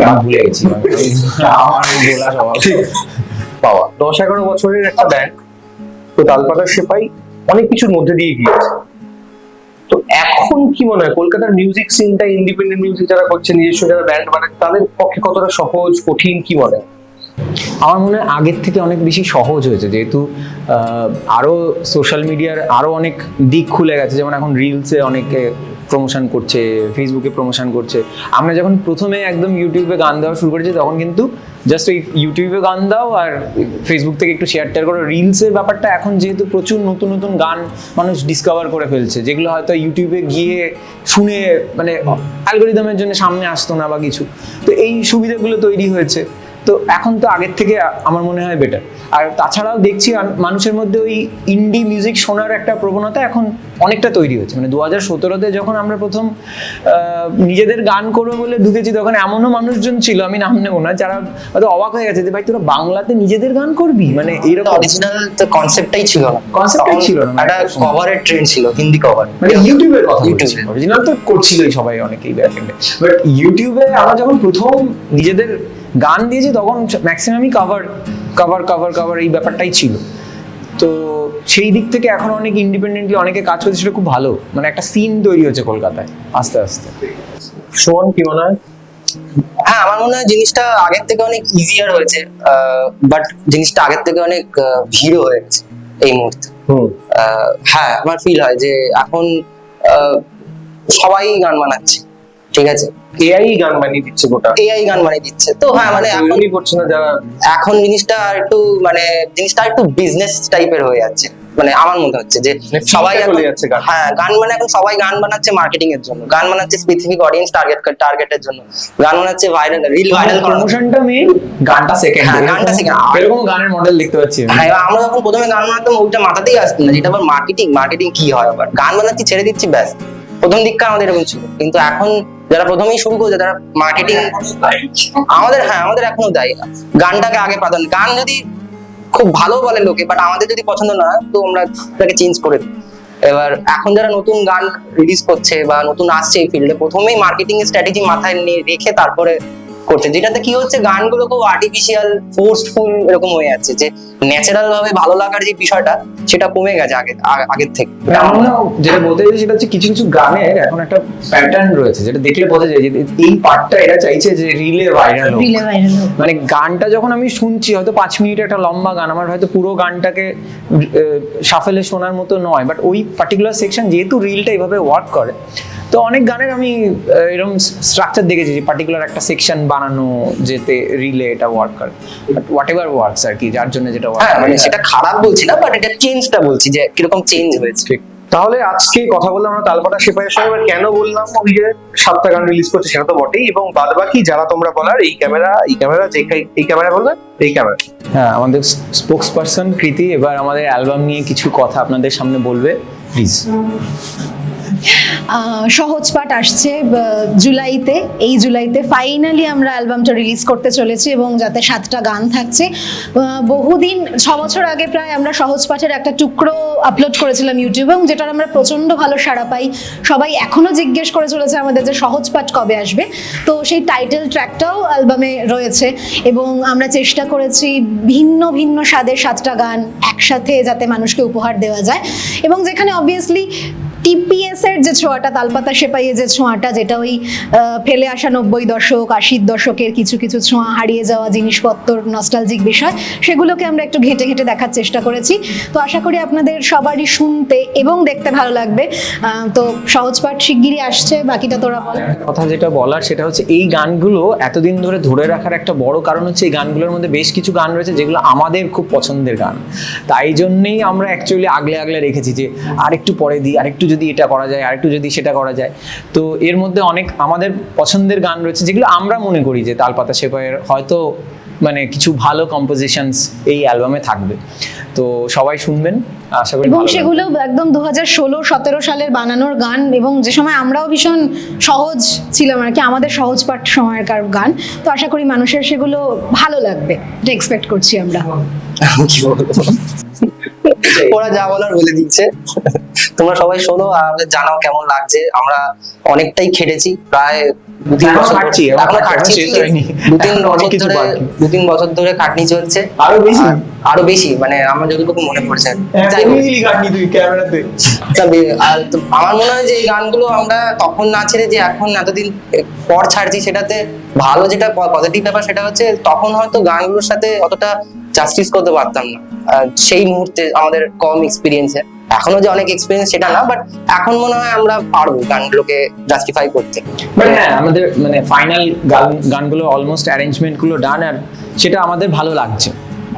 আমি ভুলে গেছি আমার এই বলা স্বভাব। পাওয়া 10-11 বছরের একটা ব্যান্ড, তো তালপাতার সেপাই অনেক কিছুর মধ্যে দিয়ে গিয়েছে। তো এখন কি মনে হয় কলকাতার মিউজিক সিনটা, ইন্ডিপেন্ডেন্ট মিউজিক যারা করছে, নিজস্ব যারা ব্যান্ড বানাচ্ছে, তাদের পক্ষে কতটা সহজ, কঠিন, কি মনে হয়? আমার মনে হয় আগের থেকে অনেক বেশি সহজ হয়েছে, যেহেতু আরো সোশ্যাল মিডিয়ার আরো অনেক দিক খুলে গেছে। যেমন এখন রিলসে অনেকে প্রমোশন করছে, ফেসবুকে প্রমোশন করছে। আমরা যখন প্রথমে একদম ইউটিউবে গান দেওয়া শুরু করেছি তখন কিন্তু জাস্ট ওই ইউটিউবে গান দাও আর ফেসবুক থেকে একটু শেয়ার টেয়ার করো। রিলসের ব্যাপারটা এখন যেহেতু প্রচুর নতুন নতুন গান মানুষ ডিসকভার করে ফেলছে, যেগুলো হয়তো ইউটিউবে গিয়ে শুনে মানে অ্যালগোরিদমের জন্য সামনে আসতো না বা কিছু, তো এই সুবিধাগুলো তৈরি হয়েছে। তো এখন তো আগের থেকে আমার মনে হয় বেটার। আর তাছাড়াও দেখছি মানুষের মধ্যে ওই ইন্ডি মিউজিক শোনার একটা প্রবণতা এখন অনেকটা তৈরি হচ্ছে। মানে 2017-তে যখন আমরা প্রথম নিজেদের গান করবো বলে ঢুকেছি, তখন এমনও মানুষজন ছিল, আমি নাম নেবো না, যারা হয়তো অবাক হয়ে গেছে যে ভাই তোরা বাংলাতে নিজেদের গান করবি, মানে এইরকম অরিজিনাল তো কনসেপ্টটাই ছিল না, কনসেপ্টই ছিল না। একটা কভারের ট্রেন্ড ছিল, হিন্দি কভার, মানে ইউটিউবের কথা ইউটিউবে। অরিজিনাল তো করছিলই সবাই, অনেকেই ব্যাকএন্ডে, বাট ইউটিউবে আমরা যখন প্রথম নিজেদের গান দিয়েছি তখন ম্যাক্সিমামই কভার এই ব্যাপারটাই ছিল। তো সেই দিক থেকে এখন অনেক ইন্ডিপেন্ডেন্টলি অনেকে কাজ করছে, সেটা খুব ভালো। মানে একটা সিন তৈরি হচ্ছে কলকাতায় আস্তে আস্তে। সুমন, কি মনে হয়? হ্যাঁ, আমার মনে হয় জিনিসটা আগের থেকে অনেক ইজিয়ার হয়েছে, বাট জিনিসটা আগের থেকে অনেক ভিড়ও হয়ে গেছে এই মুহূর্তে। হ্যাঁ, আমার ফিল হয় যে এখন সবাই গান বানাচ্ছে, ঠিক আছে, এআই গান বানিয়ে দিচ্ছে গোটা, এআই গান বানিয়ে দিচ্ছে। তো হ্যাঁ, মানে এখন তৈরি করছে না যারা। এখন জিনিসটা একটু বিজনেস টাইপের হয়ে যাচ্ছে, মানে আমার মনে হচ্ছে যে মানে সবাই ফিল্ডটা এখন চলে যাচ্ছে গান। হ্যাঁ, গান মানে এখন সবাই গান বানাচ্ছে মার্কেটিং এর জন্য, গান বানাচ্ছে স্পেসিফিক অডিয়েন্স টার্গেটের জন্য, গান বানাচ্ছে রিল ভাইরাল করার জন্য। প্রমোশনটা মেইন, গানটা সেকেন্ড। হ্যাঁ, গানটা second। এরকম গানের মডেল দেখতে পাচ্ছি আমি। হ্যাঁ, এবার আমরা যখন প্রথমে গান বানাতাম ওইটা মাথাতেই আসতো না, যেটা আবার মার্কেটিং কি হয়, আবার গান বানাচ্ছি ছেড়ে দিচ্ছি ব্যাস। প্রথম দিকটা আমাদের এরকম ছিল, কিন্তু এখন যারা প্রথমেই শুরু করছে তারা মার্কেটিং, আমাদের এখনো দেয় না, গানটাকে আগে প্রাধান্য। গান যদি খুব ভালো বলে লোকে, বাট আমাদের যদি পছন্দ না হয় তো আমরা তাকে চেঞ্জ করে দিই। এবার এখন যারা নতুন গান রিলিজ করছে বা নতুন আসছে এই ফিল্ডে, প্রথমেই মার্কেটিং স্ট্র্যাটেজি মাথায় নিয়ে রেখে তারপরে করছে, যেটাতে কি হচ্ছে গানগুলো খুব আর্টিফিশিয়াল, ফোর্সফুল এরকম হয়ে যাচ্ছে, যে ন্যাচারাল ভাবে ভালো লাগার যে বিষয়টা সেটা কমে গেছে আগের থেকে। আমার মনে হয় যেটা বলতে চাইছি সেটা হচ্ছে কিছু কিছু গানের এখন একটা প্যাটার্ন রয়েছে, যেটা দেখলে বোঝা যায় যে এই পার্টটা এরা চাইছে যে রিলে ভাইরাল হোক। রিলে ভাইরাল হোক। মানে গানটা যখন আমি শুনছি, হয়তো 5 মিনিটের একটা লম্বা গান, আমার হয়তো পুরো গানটাকে শাফেলে শোনার মতো নয়, বাট ওই পার্টিকুলার সেকশন যেহেতু রিলটা এইভাবে ওয়ার্ক করে, তো অনেক গানের আমি এরকম স্ট্রাকচার দেখেছি যে পার্টিকুলার একটা সেকশন বানানো যেতে রিলে এটা ওয়ার্ক করে, বাট হোয়াট এভার ওয়ার্কস আর কি, যার জন্য যেটা ওয়ার্ক। হ্যাঁ, মানে সেটা খারাপ বলছি না, বাট এটা চেঞ্জটা বলছি যে কিরকম চেঞ্জ হয়েছে। ঠিক। তাহলে আজকে কথা বললাম আমরা তালপাতা সেপাইয়ের সঙ্গে, এবার কেন বললাম ওই যে 7টা গান রিলিজ করছে সেটা তো বটেই, এবং বাদ বাকি যারা তোমরা বলার এই ক্যামেরা এই ক্যামেরা বলবে, এই ক্যামেরা। হ্যাঁ, আমাদের স্পোক্স পারসন কৃতি এবার আমাদের অ্যালবাম নিয়ে কিছু কথা আপনাদের সামনে বলবে, প্লিজ। সহজ পাঠ আসছে জুলাইতে। এই জুলাইতে ফাইনালি আমরা অ্যালবামটা রিলিজ করতে চলেছি, এবং যাতে 7টা গান থাকছে। বহুদিন 6 বছর আগে প্রায় আমরা সহজ পাঠের একটা টুকরো আপলোড করেছিলাম ইউটিউবে, এবং যেটার আমরা প্রচন্ড ভালো সাড়া পাই। সবাই এখনো জিজ্ঞেস করে চলেছে আমাদের যে সহজ পাঠ কবে আসবে। তো সেই টাইটেল ট্র্যাকটাও অ্যালবামে রয়েছে, এবং আমরা চেষ্টা করেছি ভিন্ন ভিন্ন স্বাদের 7টা গান একসাথে যাতে মানুষকে উপহার দেওয়া যায়, এবং যেখানে অবভিয়াসলি টিপিএস এর যে ছোঁয়াটা, তালপাতা সেপাইয়ে যে ছোঁয়াটা, যেটা ওই ফেলে আসা 90 দশক 80 দশকের কিছু কিছু ছোঁয়া, হারিয়ে যাওয়া জিনিসপত্র, নস্টালজিক বিষয়, সেগুলোকে আমরা একটু ঘেঁটে ঘেঁটে দেখার চেষ্টা করেছি। তো আশা করি আপনাদের সবারই শুনতে এবং দেখতে ভালো লাগবে। তো সহজ পাঠ শিগগিরই আসছে, বাকিটা তোরা বল। কথা যেটা বলার সেটা হচ্ছে এই গানগুলো এতদিন ধরে রাখার একটা বড় কারণ হচ্ছে এই গানগুলোর মধ্যে বেশ কিছু গান রয়েছে যেগুলো আমাদের খুব পছন্দের গান। তাই জন্যেই আমরা অ্যাকচুয়ালি আগলে রেখেছি যে আরেকটু পরে দিই, আরেকটু যদি এটা করা যায়, আরেকটু যদি সেটা করা যায়। তো এর মধ্যে অনেক আমাদের পছন্দের গান রয়েছে যেগুলো আমরা মনে করি যে তালপাতা সেপাইয়ের হয়তো মানে কিছু ভালো কম্পোজিশনস এই অ্যালবামে থাকবে। তো সবাই শুনবেন, আশা করি এবং ভালো লাগবে। সেগুলো একদম 2016-17 সালের বানানোর গান, এবং যে সময় আমরাও ভীষণ সহজ ছিলাম আর কি, আমাদের সহজ পাঠ সময়কার গান। তো আশা করি মানুষের সেগুলো ভালো লাগবে, এটা এক্সপেক্ট করছি আমরা। কি বলবো? ওরা যা বলার বলে দিচ্ছে। তোমরা সবাই শোনো আর আমাদের জানাও কেমন লাগছে। আমরা অনেকটাই খেটেছি, প্রায় এখনো খাটছি, এখনো খাটছি, শেষ হয়নি। অনেক কিছু বাকি। 2-3 বছর ধরে খাটনি চলছে। আরো বেশি? আরো বেশি, মানে আমার যতটুকু মনে পড়ছে। যাই হোক, ইজিলি কাটনি তুই ক্যামেরাতে। আর তো আমার মনে হয় যে এই গানগুলো আমরা তখন না ছেড়ে যে এখন এতদিন পর ছাড়ছি, সেটাতে ভালো যেটা পজিটিভ ব্যাপার সেটা হচ্ছে তখন হয়তো গানগুলোর সাথে অতটা জাস্টিস করতে পারতাম না সেই মুহূর্তে আমাদের কম এক্সপিরিয়েন্সে। এখনো যে অনেক এক্সপিরিয়েন্স সেটা না, বাট এখন মনে হয় আমরা পারবো গানগুলোকে জাস্টিফাই করতে। মানে হ্যাঁ, আমাদের মানে ফাইনাল গানগুলো অলমোস্ট অ্যারেঞ্জমেন্ট গুলো ডান, আর সেটা আমাদের ভালো লাগছে,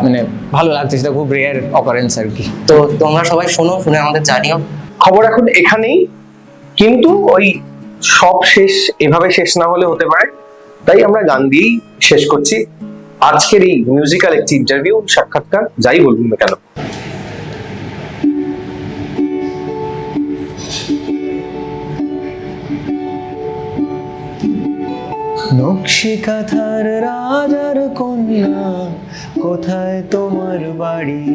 মানে ভালো লাগছে, সেটা খুব রেয়ার অকারেন্স আর কি। তো তোমরা সবাই শোনো, শুনে আমাদের জানিও। খবর এখন এখানেই, কিন্তু ওই সব শেষ এভাবে শেষ না হলে হতে পারে, তাই আমরা গান দিয়েই শেষ করছি আজকের এই মিউজিক্যাল একটি ইন্টারভিউ, সাক্ষাৎকার, যাই বলুন না কেন। নকশি কাঁথার রাজার কন্যা, কোথায় তোমার বাড়ি?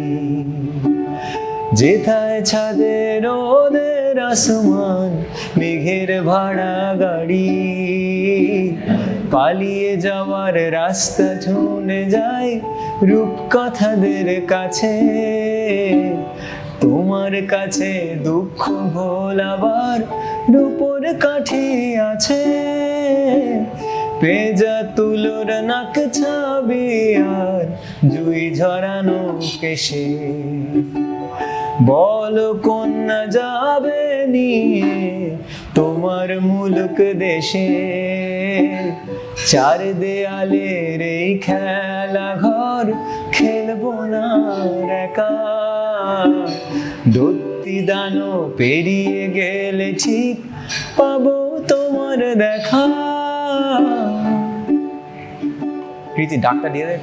যেথায় ছাদে রোদের আসমান, মেঘের ভাড়া গাড়ি। পালিয়ে যাওয়ার রাস্তা শুনে যায় রূপকথাদের কাছে, তোমার কাছে দুঃখ ভোলাবার রূপোর কাঠি আছে। পেজা তুলোর নাক ছাবি আর জুই ঝরানো কেশে, বলো কন্যা যাবে নিয়ে তোমার মুলুক দেশে। চার দেয়ালের এই খেলা ঘর খেলবো না আর একা, দত্তি দানো পেরিয়ে গেলে ঠিক পাবো তোমার দেখা। প্রীতি ডাকটা দিয়ে দে।